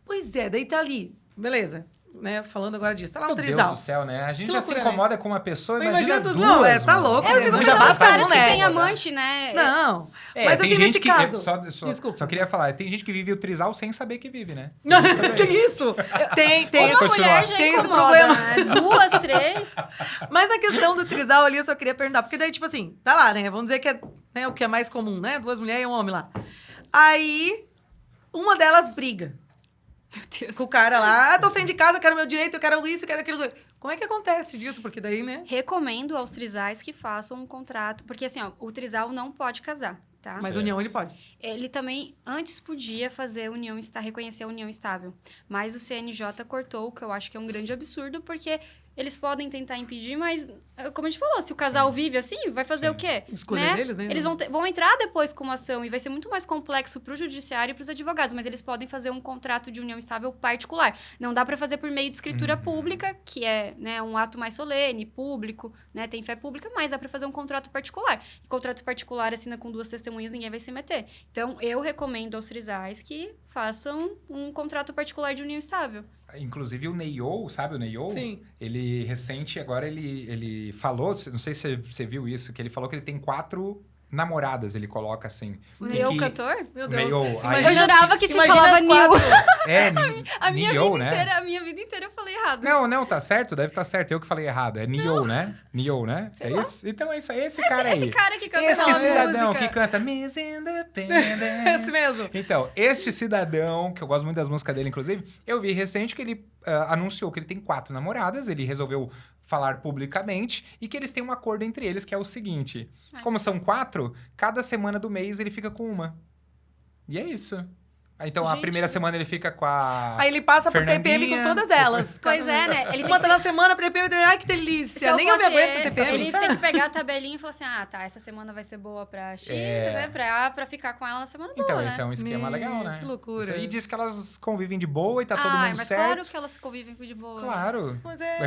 Pois é, daí tá ali, beleza. Né? Falando agora disso, tá lá um Meu trisal. Deus do céu, né? A gente Que já loucura, se incomoda com uma pessoa, Mas imagina imagina duas, não, tá mano. louco. Eu fico Não, já pensando nos basta caras um, que né? têm amante, né? Não. É, Mas tem assim, gente nesse que... caso... Só Desculpa. queria falar, tem gente que vive o trisal sem saber que vive, né? Tem isso. Tem Pode Uma esse, continuar. mulher já Tem esse incomoda, problema. né? 2, 3... Mas na questão do trisal ali, eu só queria perguntar. Porque daí, tipo assim, tá lá, né? Vamos dizer que é né, o que é mais comum, né? 2 mulheres e um homem lá. Aí, uma delas briga Meu Deus. com o cara lá. Ah, tô saindo de casa, quero meu direito, eu quero isso, eu quero aquilo. Como é que acontece disso? Porque daí, né? Recomendo aos trisais que façam um contrato, porque assim, ó, o trisal não pode casar, tá? Mas Certo. união ele pode. Ele também antes podia fazer reconhecer a união estável, mas o CNJ cortou, o que eu acho que é um grande absurdo, porque eles podem tentar impedir, mas como a gente falou, se o casal vive assim, vai fazer Sim. o quê? Escolha deles, né? Eles vão entrar depois com uma ação e vai ser muito mais complexo para o judiciário e para os advogados, mas eles podem fazer um contrato de união estável particular. Não dá para fazer por meio de escritura pública, que é, né, um ato mais solene, público, né, tem fé pública, mas dá para fazer um contrato particular. E contrato particular assina com 2 testemunhas, ninguém vai se meter. Então, eu recomendo aos trisais que façam um contrato particular de união estável. Inclusive o Neyo, sabe o Neyo? Sim. Ele, recente, agora ele falou, não sei se você viu isso, que ele falou que ele tem 4 namoradas, ele coloca assim. O E Neil que- cantor? Meu O Deus. Neyo, aí- Eu jurava que se imagina falava as Neil. 4. É, A minha Neyo, vida né? inteira, a minha vida inteira eu falei errado. Não, tá certo, deve estar certo. Eu que falei errado. É Neyo, né? Neyo, né? Sei É lá. isso? Então é isso aí, esse cara aí. Esse cara que canta Este aquela cidadão música. que canta Miss Independent. Esse mesmo. Então, este cidadão, que eu gosto muito das músicas dele, inclusive, eu vi recente que ele anunciou que ele tem 4 namoradas, ele resolveu falar publicamente e que eles têm um acordo entre eles, que é o seguinte: como são 4, cada semana do mês ele fica com uma. E é isso. Então, a Gente, primeira semana ele fica com a Aí ele passa por TPM com Fernandinha, todas elas. Pois é, né? Ele tem Uma que tá na semana, TPM, ai que Se delícia. Nem eu me fosse aguento ele, TPM. Ele tem que pegar a tabelinha e falar assim, ah, tá, essa semana vai ser boa pra X, né? Pra ficar com ela na semana boa, Então, né? esse é um esquema legal, né? Que loucura. E diz que elas convivem de boa e tá todo Ai, mundo mas certo. claro que elas convivem de boa. Claro. Mas é...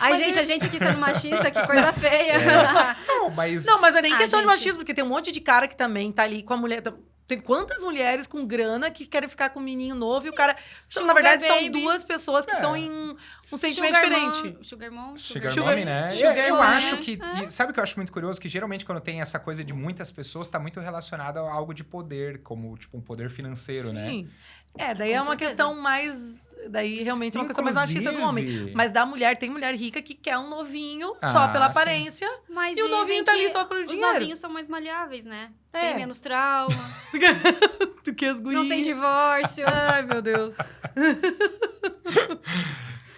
Ai, Mas gente, é- a gente aqui sendo machista, que coisa feia. Não, mas... Não, mas não é nem Ah, questão de gente. machismo, porque tem um monte de cara que também tá ali com a mulher. Tem quantas mulheres com grana que querem ficar com um menino novo e o cara. Sugar na verdade, são baby. 2 pessoas que É. estão em um sentimento Sugar diferente. Sugar mom, Sugar Sugar- Mommy, né? Sugar eu Mommy, acho que... e sabe o que eu acho muito curioso? Que geralmente quando tem essa coisa de muitas pessoas, tá muito relacionado a algo de poder, como tipo um poder financeiro, né? Sim. Daí é Com uma certeza. questão mais... Daí realmente é uma questão mais machista do homem. Inclusive- Mas da mulher, tem mulher rica que quer um novinho só pela sim. aparência. Mas E o dizem novinho tá ali que só pelo os dinheiro. novinhos são mais maleáveis, né? É. Tem menos trauma, Do que as gurias. não tem divórcio. Ai, meu Deus.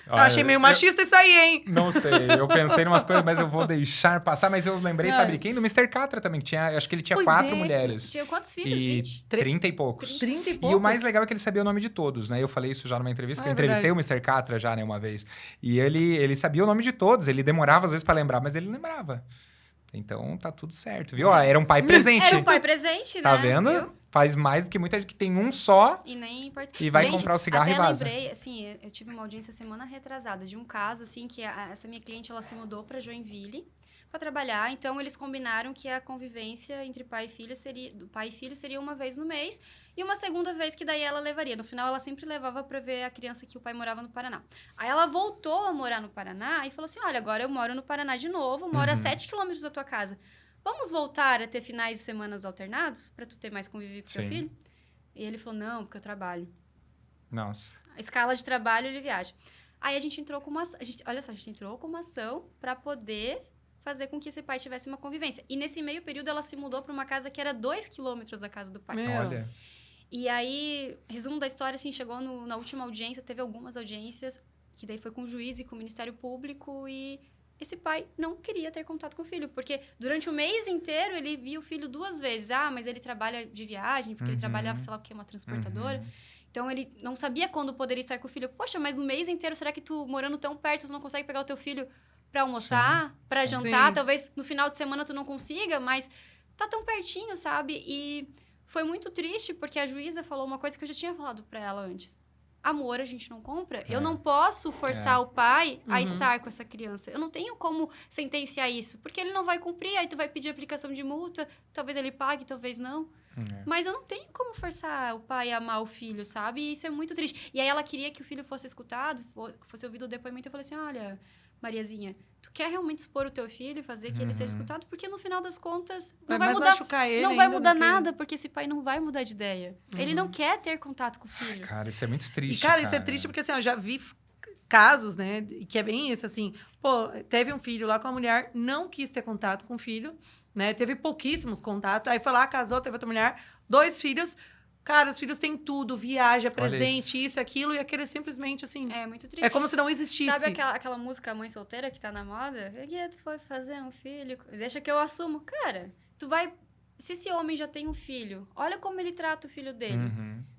Eu Olha, achei meio machista isso aí, hein? Não sei, eu pensei em umas coisas, mas eu vou deixar passar. Mas eu lembrei, sabe de quem? Do Mr. Catra também, que tinha, acho que ele tinha Pois 4 é. mulheres. Tinha quantos filhos? E 20? 30 e poucos. 30 e E poucos. o mais legal é que ele sabia o nome de todos, né? Eu falei isso já numa entrevista, que eu É entrevistei o Mr. Catra já, né, uma vez. E ele sabia o nome de todos, ele demorava às vezes pra lembrar, mas ele lembrava. Então tá tudo certo, viu? Ó, era um pai presente. Era um pai presente, Tá né? vendo? Viu? Faz mais do que muita gente que tem um só. E nem importa. E vai Gente, comprar o cigarro até e vaza. lembrei, assim, eu tive uma audiência semana retrasada de um caso, assim, que essa minha cliente, ela se mudou pra Joinville pra trabalhar, então eles combinaram que a convivência entre pai e filho seria uma vez no mês e uma segunda vez que daí ela levaria. No final, ela sempre levava pra ver a criança que o pai morava no Paraná. Aí ela voltou a morar no Paraná e falou assim, olha, agora eu moro no Paraná de novo, moro a 7 quilômetros da tua casa. Vamos voltar a ter finais de semanas alternados pra tu ter mais convívio com Sim. teu filho? E ele falou, não, porque eu trabalho. Nossa. A escala de trabalho, ele viaja. Aí a gente entrou com uma... olha só, a gente entrou com uma ação para poder fazer com que esse pai tivesse uma convivência. E nesse meio período, ela se mudou para uma casa que era 2 quilômetros da casa do pai. Meu. Olha. E aí, resumo da história, assim, chegou na última audiência, teve algumas audiências, que daí foi com o juiz e com o Ministério Público, e esse pai não queria ter contato com o filho, porque durante o mês inteiro ele via o filho 2 vezes. Ah, mas ele trabalha de viagem, porque ele trabalhava, sei lá o que, uma transportadora. Então, ele não sabia quando poderia estar com o filho. Poxa, mas no mês inteiro, será que tu, morando tão perto, tu não consegue pegar o teu filho pra almoçar, pra jantar? Sim. Talvez no final de semana tu não consiga, mas tá tão pertinho, sabe? E foi muito triste, porque a juíza falou uma coisa que eu já tinha falado pra ela antes. Amor a gente não compra. Eu não posso forçar o pai a estar com essa criança. Eu não tenho como sentenciar isso, porque ele não vai cumprir, aí tu vai pedir aplicação de multa, talvez ele pague, talvez não. Mas eu não tenho como forçar o pai a amar o filho, sabe? E isso é muito triste. E aí ela queria que o filho fosse escutado, fosse ouvido o depoimento. Eu falei assim, olha, Mariazinha, tu quer realmente expor o teu filho e fazer que ele seja escutado? Porque no final das contas não vai mais mudar, machucar ele não vai ainda mudar do que- nada, porque esse pai não vai mudar de ideia. Ele não quer ter contato com o filho. Cara, isso é muito triste. E, cara, isso é triste porque, assim, eu já vi casos, né, que é bem isso, assim, pô, teve um filho lá com a mulher, não quis ter contato com o filho, né, teve pouquíssimos contatos, aí foi lá, casou, teve outra mulher, 2 filhos, cara, os filhos têm tudo, viaja, presente, isso, aquilo, e aquele simplesmente, assim, É muito triste. é como se não existisse. Sabe aquela música Mãe Solteira que tá na moda? Que tu foi fazer um filho? Deixa que eu assumo. Cara, tu vai... Se esse homem já tem um filho, olha como ele trata o filho dele.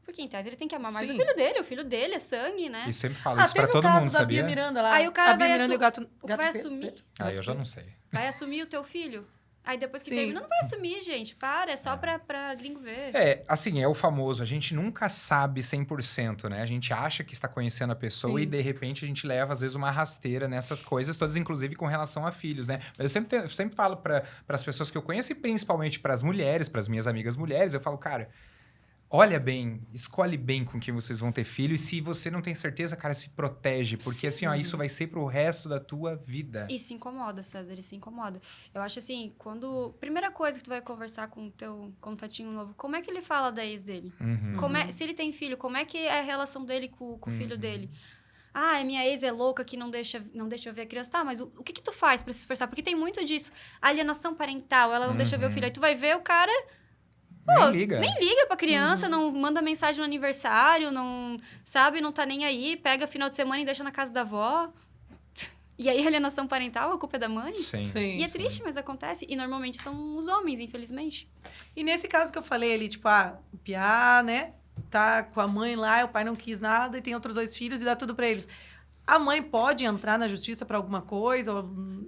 Porque, em tese, ele tem que amar mais Sim. o filho dele é sangue, né? E sempre falo isso pra teve todo o caso mundo, da sabia? Bia Miranda lá. Aí o cara a Bia vai Miranda e o gato vai preto. assumir. Ah, eu já não sei. Vai assumir o teu filho? Aí depois que Sim. termina, não vai assumir, gente. Para, é só pra gringo ver. É, assim, é o famoso, a gente nunca sabe 100%, né? A gente acha que está conhecendo a pessoa Sim. e, de repente, a gente leva, às vezes, uma rasteira nessas coisas, todas, inclusive, com relação a filhos, né? Mas eu sempre falo para as pessoas que eu conheço e principalmente para as mulheres, para as minhas amigas mulheres, eu falo, cara, olha bem, escolhe bem com quem vocês vão ter filho e se você não tem certeza, cara, se protege, porque, assim, ó, isso vai ser pro resto da tua vida. E se incomoda, César, e se incomoda. Eu acho assim, primeira coisa que tu vai conversar com o teu contatinho novo, como é que ele fala da ex dele? Se ele tem filho, como é que é a relação dele com o filho dele? Ah, minha ex é louca que não deixa eu ver a criança. Tá, mas o que tu faz pra se esforçar? Porque tem muito disso. Alienação parental, ela não deixa ver o filho. Aí tu vai ver o cara... Nem liga. Nem liga pra criança, não manda mensagem no aniversário, não, sabe, não tá nem aí, pega final de semana e deixa na casa da avó. E aí, alienação parental, a culpa é da mãe? Sim. Sim. E é triste, mas acontece. E normalmente são os homens, infelizmente. E nesse caso que eu falei ali, tipo, o Piá, né, tá com a mãe lá, o pai não quis nada e tem outros 2 filhos e dá tudo pra eles. A mãe pode entrar na justiça pra alguma coisa?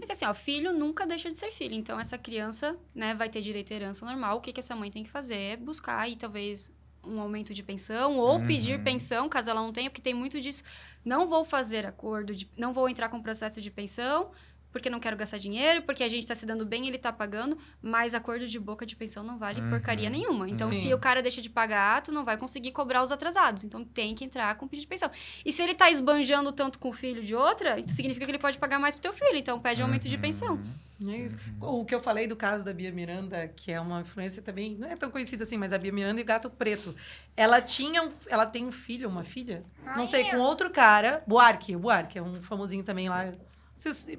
É que assim, ó, filho nunca deixa de ser filho. Então, essa criança, né, vai ter direito à herança normal. O que essa mãe tem que fazer é buscar aí, talvez, um aumento de pensão ou pedir pensão, caso ela não tenha, porque tem muito disso. Não vou fazer acordo, não vou entrar com processo de pensão, porque não quero gastar dinheiro, porque a gente tá se dando bem, ele tá pagando, mas acordo de boca de pensão não vale porcaria nenhuma. Então, Sim. se o cara deixa de pagar, tu não vai conseguir cobrar os atrasados. Então, tem que entrar com pedido de pensão. E se ele tá esbanjando tanto com o filho de outra, então significa que ele pode pagar mais pro teu filho. Então, pede aumento de pensão. É isso. O que eu falei do caso da Bia Miranda, que é uma influencer também, não é tão conhecida assim, mas a Bia Miranda e o Gato Preto. Ela tem um filho, uma filha, não sei, com outro cara, Buarque, é um famosinho também lá.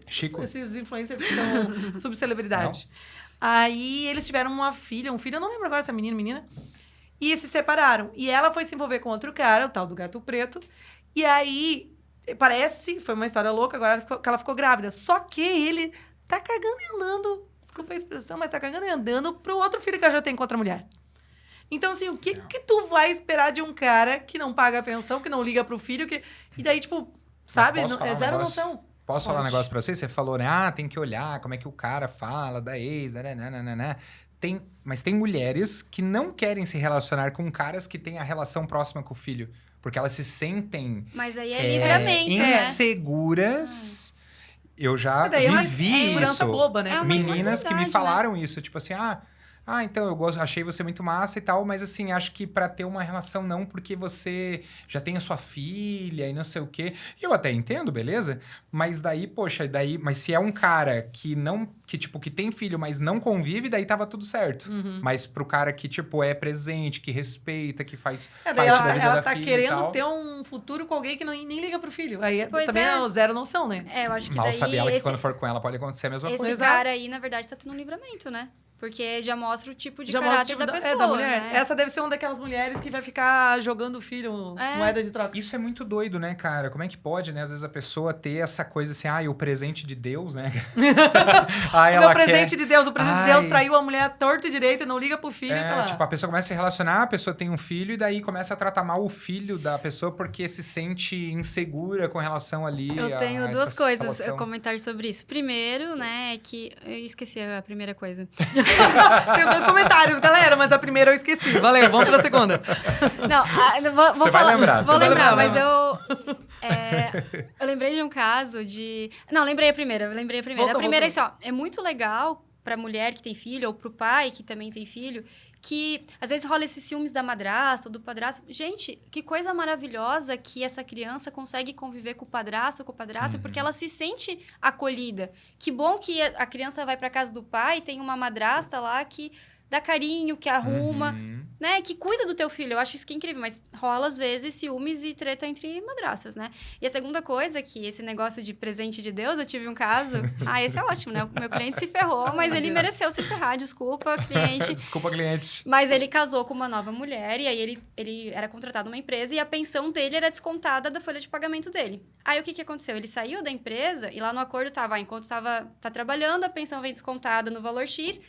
Chico. Esses influencers que são subcelebridade. Aí eles tiveram um filho, eu não lembro agora se é menina, e se separaram. E ela foi se envolver com outro cara, o tal do Gato Preto, e aí, foi uma história louca, agora que ela ficou grávida. Só que ele tá cagando e andando, desculpa a expressão, mas tá cagando e andando pro outro filho que ela já tem com outra mulher. Então, assim, o que tu vai esperar de um cara que não paga a pensão, que não liga pro filho, e daí, tipo, sabe? É zero noção. Posso falar um negócio pra você? Você falou, né? Tem que olhar como é que o cara fala da ex, né? Mas tem mulheres que não querem se relacionar com caras que têm a relação próxima com o filho. Porque elas se sentem Mas aí é livramento, né? inseguras. Eu já Daí é uma vivi segurança isso. boba, né? É uma Meninas que me imaturidade, falaram isso. Tipo assim, então, achei você muito massa e tal, mas assim, acho que pra ter uma relação não, porque você já tem a sua filha e não sei o quê. Eu até entendo, beleza? Mas daí, mas se é um cara que tem filho, mas não convive, daí tava tudo certo. Mas pro cara que, tipo, é presente, que respeita, que faz Daí parte da vida ela da tá filha e querendo tal. ter um futuro com alguém que nem liga pro filho. Aí Pois também é. é zero noção, né? Eu acho que Mal daí sabe ela que esse, quando for com ela pode acontecer a mesma esse coisa. Exato. cara aí, na verdade, tá tendo um livramento, né? Porque já mostra o tipo de Já mostra o caráter tipo da pessoa, da mulher. né? Essa deve ser uma daquelas mulheres que vai ficar jogando o filho moeda de troca. Isso é muito doido, né, cara? Como é que pode, né? Às vezes a pessoa ter essa coisa assim, o presente de Deus, né? O meu presente de Deus, o presente de Deus Ai. traiu a mulher torta e direita e não liga pro filho, tá lá. Tipo, a pessoa começa a se relacionar, a pessoa tem um filho e daí começa a tratar mal o filho da pessoa porque se sente insegura com relação ali Eu a tenho essa duas coisas relação. a comentar sobre isso. Primeiro, né, que... Eu esqueci a primeira coisa. Tenho 2 comentários, galera, mas a primeira eu esqueci. Valeu, vamos pra segunda. Não, vou Você vai falar. lembrar, Vou você vai lembrar, lembrar. mas eu lembrei de um caso de... Não, lembrei a primeira. Voltou, a primeira voltou. é assim, é muito legal pra mulher que tem filho, ou pro pai que também tem filho, que às vezes rola esses ciúmes da madrasta ou do padrasto. Gente, que coisa maravilhosa que essa criança consegue conviver com o padrasto ou com a padrasta, porque ela se sente acolhida. Que bom que a criança vai pra casa do pai e tem uma madrasta lá que dá carinho, que arruma, né? Que cuida do teu filho. Eu acho isso que é incrível, mas rola às vezes ciúmes e treta entre madrastas, né? E a segunda coisa, que esse negócio de presente de Deus, eu tive um caso... esse é ótimo, né? O meu cliente se ferrou, mas ele mereceu se ferrar. Desculpa, cliente. Desculpa, cliente. Mas ele casou com uma nova mulher e aí ele era contratado numa empresa e a pensão dele era descontada da folha de pagamento dele. Aí o que aconteceu? Ele saiu da empresa e lá no acordo tava, enquanto tá trabalhando, a pensão vem descontada no valor X.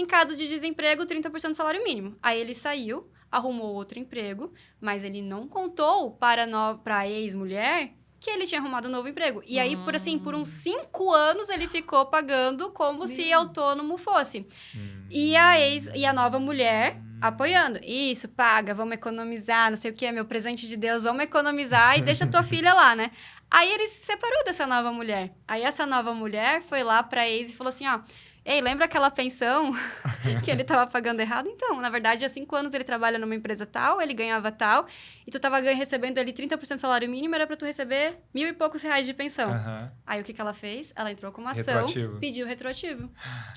Em caso de desemprego, 30% do salário mínimo. Aí ele saiu, arrumou outro emprego, mas ele não contou para a ex-mulher que ele tinha arrumado um novo emprego. E aí, por uns 5 anos, ele ficou pagando como se autônomo fosse. E a nova mulher apoiando. Isso, paga, vamos economizar, não sei o que, é meu presente de Deus, vamos economizar e deixa tua filha lá, né? Aí ele se separou dessa nova mulher. Aí essa nova mulher foi lá pra ex e falou assim, ei, lembra aquela pensão que ele tava pagando errado? Então, na verdade, há 5 anos ele trabalha numa empresa tal, ele ganhava tal, e tu tava recebendo ali 30% do salário mínimo, era pra tu receber R$1.000 e poucos de pensão. Aí, o que ela fez? Ela entrou com uma ação, Retroativo. pediu retroativo.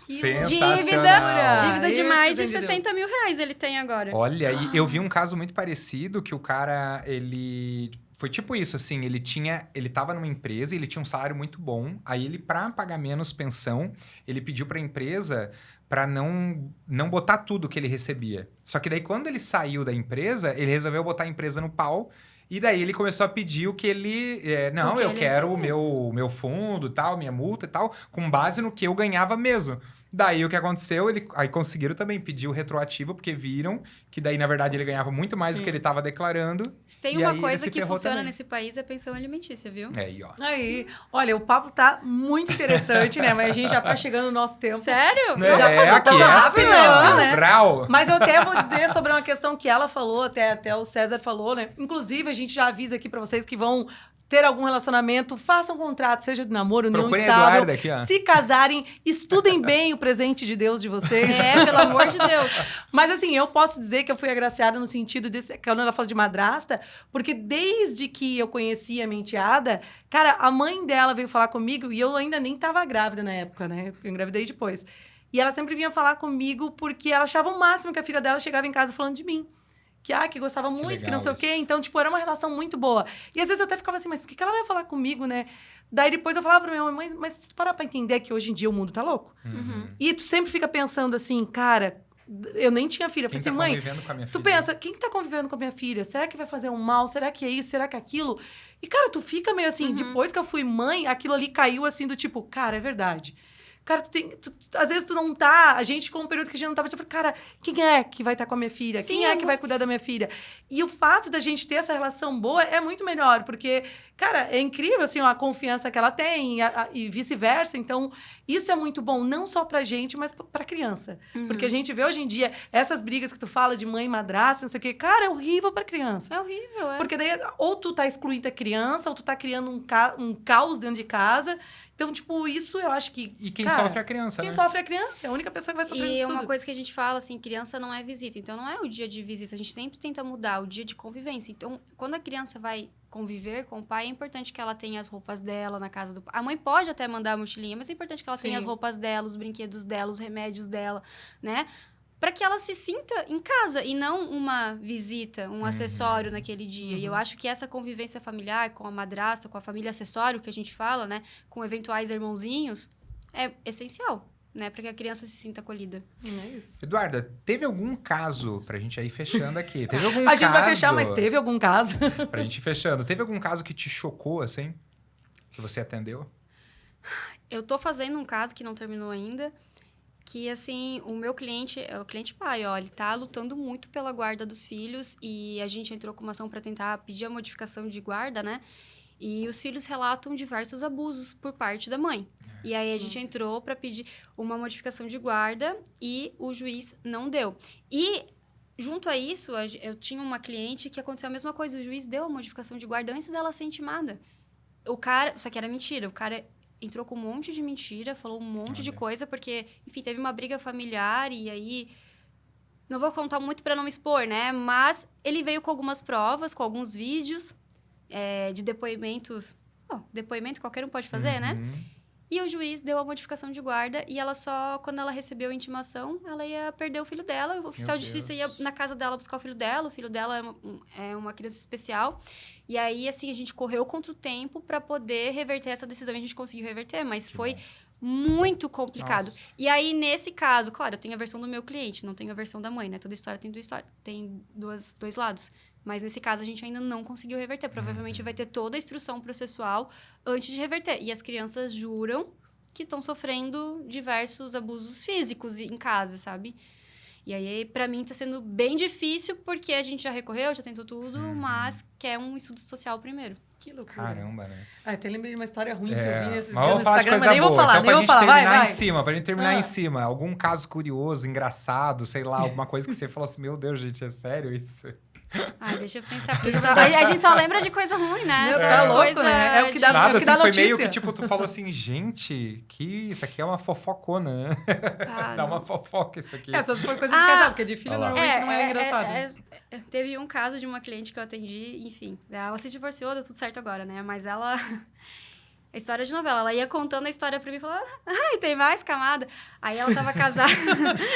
Sensacional. Dívida de mais de Presente de Deus. R$60 mil ele tem agora. Olha, e eu vi um caso muito parecido que o cara, ele... Foi tipo isso, assim, ele tava numa empresa e ele tinha um salário muito bom. Aí ele, pra pagar menos pensão, ele pediu pra empresa pra não botar tudo que ele recebia. Só que daí, quando ele saiu da empresa, ele resolveu botar a empresa no pau. E daí ele começou a pedir o que ele... eu quero o meu fundo e tal, minha multa e tal, com base no que eu ganhava mesmo. Daí o que aconteceu, aí conseguiram também pedir o retroativo, porque viram que daí, na verdade, ele ganhava muito mais do que ele estava declarando. Se tem e uma aí coisa ele se que ferrou funciona também. nesse país é pensão alimentícia, viu? Aí, ó. Aí, olha, o papo tá muito interessante, né? Mas a gente já tá chegando no nosso tempo. Sério? Já passou tão rápido, né? Brau. Mas eu até vou dizer sobre uma questão que ela falou, até o César falou, né? Inclusive, a gente já avisa aqui pra vocês que vão ter algum relacionamento, façam um contrato, seja de namoro, união Procurem a estável. Eduarda aqui, ó. Se casarem, estudem bem o presente de Deus de vocês. Pelo amor de Deus. Mas assim, eu posso dizer que eu fui agraciada no sentido desse, quando ela fala de madrasta, porque desde que eu conheci a minha enteada, cara, a mãe dela veio falar comigo e eu ainda nem tava grávida na época, né? Eu engravidei depois. E ela sempre vinha falar comigo porque ela achava o máximo que a filha dela chegava em casa falando de mim. Que gostava muito, que não sei o quê. Então, tipo, era uma relação muito boa. E às vezes eu até ficava assim, mas por que ela vai falar comigo, né? Daí depois eu falava pra minha mãe, mas se tu parar pra entender que hoje em dia o mundo tá louco. E tu sempre fica pensando assim, cara, eu nem tinha filha. Eu falei assim, mãe, convivendo com a minha tu filha? pensa, quem tá convivendo com a minha filha? Será que vai fazer um mal? Será que é isso? Será que é aquilo? E, cara, tu fica meio assim, depois que eu fui mãe, aquilo ali caiu assim do tipo, cara, é verdade. Cara, às vezes tu não tá... A gente, com um período que a gente não tava... Eu falei, cara, quem é que vai estar com a minha filha? Sim, Quem é que vai cuidar da minha filha? E o fato da gente ter essa relação boa é muito melhor. Porque, cara, é incrível, assim, a confiança que ela tem e vice-versa. Então, isso é muito bom. Não só pra gente, mas pra criança. Porque a gente vê hoje em dia essas brigas que tu fala de mãe e madrasta, não sei o quê. Cara, é horrível pra criança. É horrível, é. Porque daí, ou tu tá excluindo a criança, ou tu tá criando um caos dentro de casa. Então, tipo, isso eu acho que... E quem cara, sofre é a criança, quem né? sofre é a criança. É a única pessoa que vai sofrer E isso uma tudo. coisa que a gente fala, assim, criança não é visita. Então, não é o dia de visita. A gente sempre tenta mudar o dia de convivência. Então, quando a criança vai conviver com o pai, é importante que ela tenha as roupas dela na casa do pai. A mãe pode até mandar a mochilinha, mas é importante que ela tenha as roupas dela, os brinquedos dela, os remédios dela, né? Para que ela se sinta em casa e não uma visita, um acessório naquele dia. E eu acho que essa convivência familiar com a madrasta, com a família acessório que a gente fala, né? Com eventuais irmãozinhos, é essencial, né? Para que a criança se sinta acolhida. É isso. Eduarda, teve algum caso, pra gente ir fechando aqui, teve algum A caso... gente vai fechar, mas teve algum caso. Pra gente ir fechando, teve algum caso que te chocou, assim? Que você atendeu? Eu tô fazendo um caso que não terminou ainda, que, assim, o meu cliente, é o cliente pai, ó, ele tá lutando muito pela guarda dos filhos e a gente entrou com uma ação para tentar pedir a modificação de guarda, né? E os filhos relatam diversos abusos por parte da mãe. E aí a gente entrou para pedir uma modificação de guarda e o juiz não deu. E junto a isso, eu tinha uma cliente que aconteceu a mesma coisa, o juiz deu a modificação de guarda antes dela ser intimada. O cara, isso aqui era mentira, o cara entrou com um monte de mentira, falou um monte de coisa, porque, enfim, teve uma briga familiar e aí... Não vou contar muito para não me expor, né? Mas ele veio com algumas provas, com alguns vídeos de depoimentos. Depoimento qualquer um pode fazer, né? E o juiz deu a modificação de guarda e ela só, quando ela recebeu a intimação, ela ia perder o filho dela. O oficial de justiça ia na casa dela buscar o filho dela é uma criança especial. E aí, assim, a gente correu contra o tempo para poder reverter essa decisão. E a gente conseguiu reverter, mas foi muito complicado. Nossa. E aí, nesse caso, claro, eu tenho a versão do meu cliente, não tenho a versão da mãe, né? Toda história tem dois lados. Mas nesse caso, a gente ainda não conseguiu reverter. Provavelmente vai ter toda a instrução processual antes de reverter. E as crianças juram que estão sofrendo diversos abusos físicos em casa, sabe? E aí, pra mim, tá sendo bem difícil, porque a gente já recorreu, já tentou tudo, mas quer um estudo social primeiro. Que loucura. Caramba, né? Ah, até lembrei de uma história ruim que eu vi nesses Mas dias no vamos falar de Instagram, coisa mas nem boa. vou falar, Então, nem vou pra falar. gente Vai, terminar vai. em cima, pra gente terminar Ah. em cima. Algum caso curioso, engraçado, sei lá, alguma coisa que você falou assim, meu Deus, gente, é sério isso? Ai, deixa eu pensar. Porque a gente só lembra de coisa ruim, né? Meu, Só tá de louco, coisa né? É o que dá- Nada, que assim, dá foi notícia. meio que, tipo, tu falou assim, gente, que isso aqui é uma fofocona, né? Ah, Dá não. uma fofoca isso aqui. Essas foi coisas de casal, porque de filho Olha lá. normalmente não é engraçado. Teve um caso de uma cliente que eu atendi, enfim. Ela se divorciou, deu tudo certo agora, né? Mas ela... A história de novela. Ela ia contando a história pra mim e falava, ai, tem mais camada. Aí ela tava casada.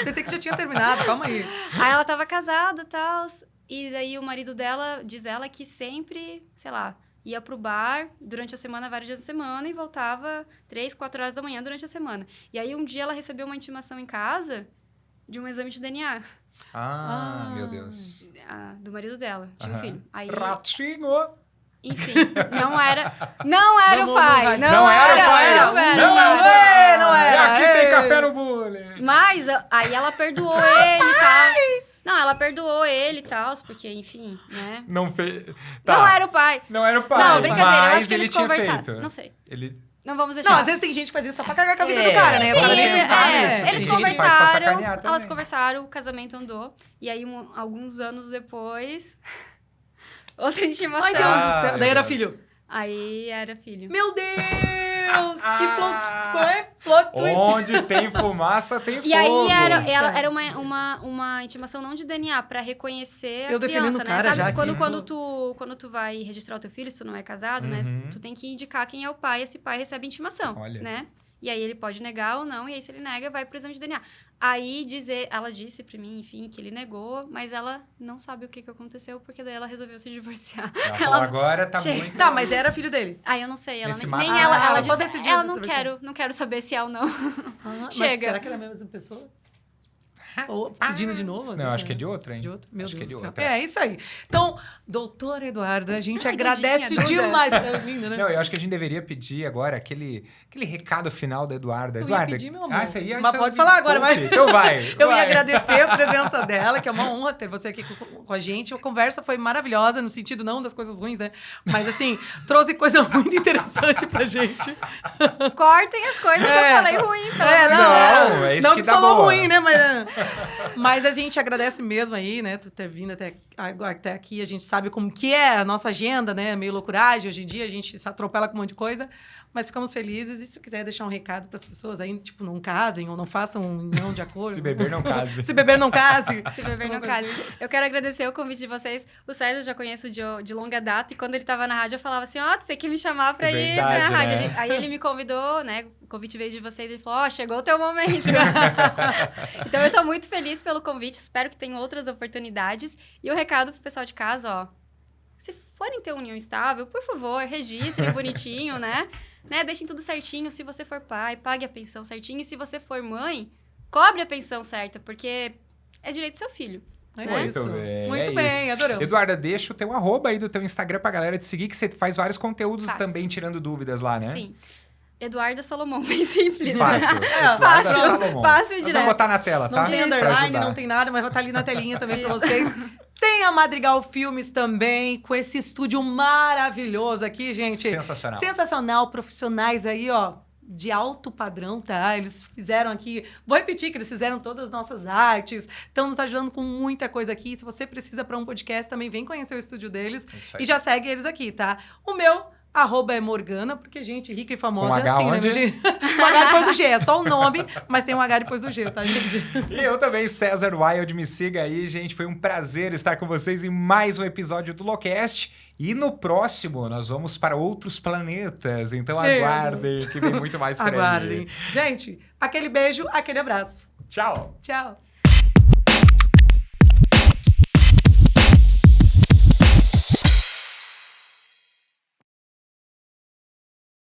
Pensei que já tinha terminado, calma aí. Aí ela tava casada e tal. E daí o marido dela, diz ela que sempre, sei lá, ia pro bar durante a semana, vários dias da semana, e voltava 3, 4 horas da manhã durante a semana. E aí um dia ela recebeu uma intimação em casa de um exame de DNA Meu Deus. do marido dela. Tinha um filho. Aí, Ratinho! enfim, não era o pai. Não era o pai. Não era. Não E era. aqui tem café no bule. Mas aí ela perdoou ele e tal. Não, ela perdoou ele e tal, porque, enfim, né? Não fez... Não era o pai. Não era o pai, Não, brincadeira, eu mas acho que ele eles tinha conversaram. feito. Não sei. Ele... Não vamos deixar. Não, às vezes tem gente que faz isso só pra cagar com a vida do cara, né? Enfim, Para eles- pensar é, nisso. Tem Eles gente que faz pra sacanear conversaram, também. elas conversaram, o casamento andou. E aí, alguns anos depois, outra intimação. Ai, Deus do Ah, céu. meu Daí era Deus. filho. Aí era filho. Meu Deus! Que plot... Qual é? Plot twist. Onde tem fumaça, tem fogo. E aí era uma intimação não de DNA, pra reconhecer Eu a defendendo criança, o cara né? já Sabe, aqui. quando tu vai registrar o teu filho, se tu não é casado, né? Tu tem que indicar quem é o pai, esse pai recebe intimação, Olha. né? E aí ele pode negar ou não, e aí se ele nega, vai pro exame de DNA. Aí ela disse pra mim, enfim, que ele negou, mas ela não sabe o que aconteceu, porque daí ela resolveu se divorciar. Ela falou, agora tá Chega. muito... Tá, mas era filho dele. Aí eu não sei, ela Esse nem macho- ela ela só disse, decidiu ela sobre não quero saber se é ou não. Mas Chega. será que era a mesma pessoa? Ou pedindo de novo? Não, acho que é de outra, hein? De outra? Meu Acho Deus que é de do céu. outra. É isso aí. Então, doutora Eduarda, a gente Ai, agradece Dudinha, Duda. demais pra mim, né? Não, eu acho que a gente deveria pedir agora aquele recado final da Eduarda. Eu ia Eduarda, pedir, meu amor. você ia? Mas Então pode me falar agora, desculpe. vai. Então vai. Eu ia vai. agradecer a presença dela, que é uma honra ter você aqui com a gente. A conversa foi maravilhosa, no sentido não das coisas ruins, né? Mas, assim, trouxe coisa muito interessante pra gente. Cortem as coisas que eu falei ruim, pelo amor de Deus. Não, é isso não que que dá tu falou boa. ruim, né? Mas a gente agradece mesmo aí, né? Tu ter vindo até aqui. A gente sabe como que é a nossa agenda, né? Meio loucuragem. Hoje em dia a gente se atropela com um monte de coisa. Mas ficamos felizes. E se quiser deixar um recado para as pessoas aí, tipo, não casem ou não façam não de acordo. Se beber, não case. Se beber, não case. Se beber no caso. Eu quero agradecer o convite de vocês. O Sérgio eu já conheço de longa data. E quando ele tava na rádio, eu falava assim, tu tem que me chamar pra ir Verdade, pra rádio. né? Aí ele me convidou, né? O convite veio de vocês. Ele falou, chegou o teu momento. Então eu tô muito feliz pelo convite. Espero que tenha outras oportunidades. E o recado pro pessoal de casa, se forem ter união estável, por favor, registrem bonitinho, né? Deixem tudo certinho. Se você for pai, pague a pensão certinho. E se você for mãe, cobre a pensão certa, porque é direito do seu filho. É Né? isso. bem, Muito é bem, isso. adoramos. Eduarda, deixa o teu arroba aí do teu Instagram pra galera te seguir, que você faz vários conteúdos Faço. também, tirando dúvidas lá, né? Sim. Eduarda Salomão, bem simples. Fácil. É, Eduarda fácil. Salomão. Fácil e Nós direto. vamos botar na tela, tá? Não tem Pra underline, ajudar. não tem nada, mas vai estar ali na telinha também pra vocês. Tem a Madrigal Filmes também, com esse estúdio maravilhoso aqui, gente. Sensacional. Sensacional, profissionais aí, de alto padrão, tá? Eles fizeram aqui... Vou repetir que eles fizeram todas as nossas artes, estão nos ajudando com muita coisa aqui. Se você precisa para um podcast, também vem conhecer o estúdio deles. Isso aí. E já segue eles aqui, tá? O meu... @ é Morgana, porque gente rica e famosa Com é H assim, onde? né, gente? Com H depois do G, é só o nome, mas tem um H depois do G, tá, gente? E eu também, César Wild, me siga aí, gente. Foi um prazer estar com vocês em mais um episódio do Locast. E no próximo, nós vamos para outros planetas. Então aguardem, que vem muito mais por aí. Aguardem. Gente, aquele beijo, aquele abraço. Tchau. Tchau.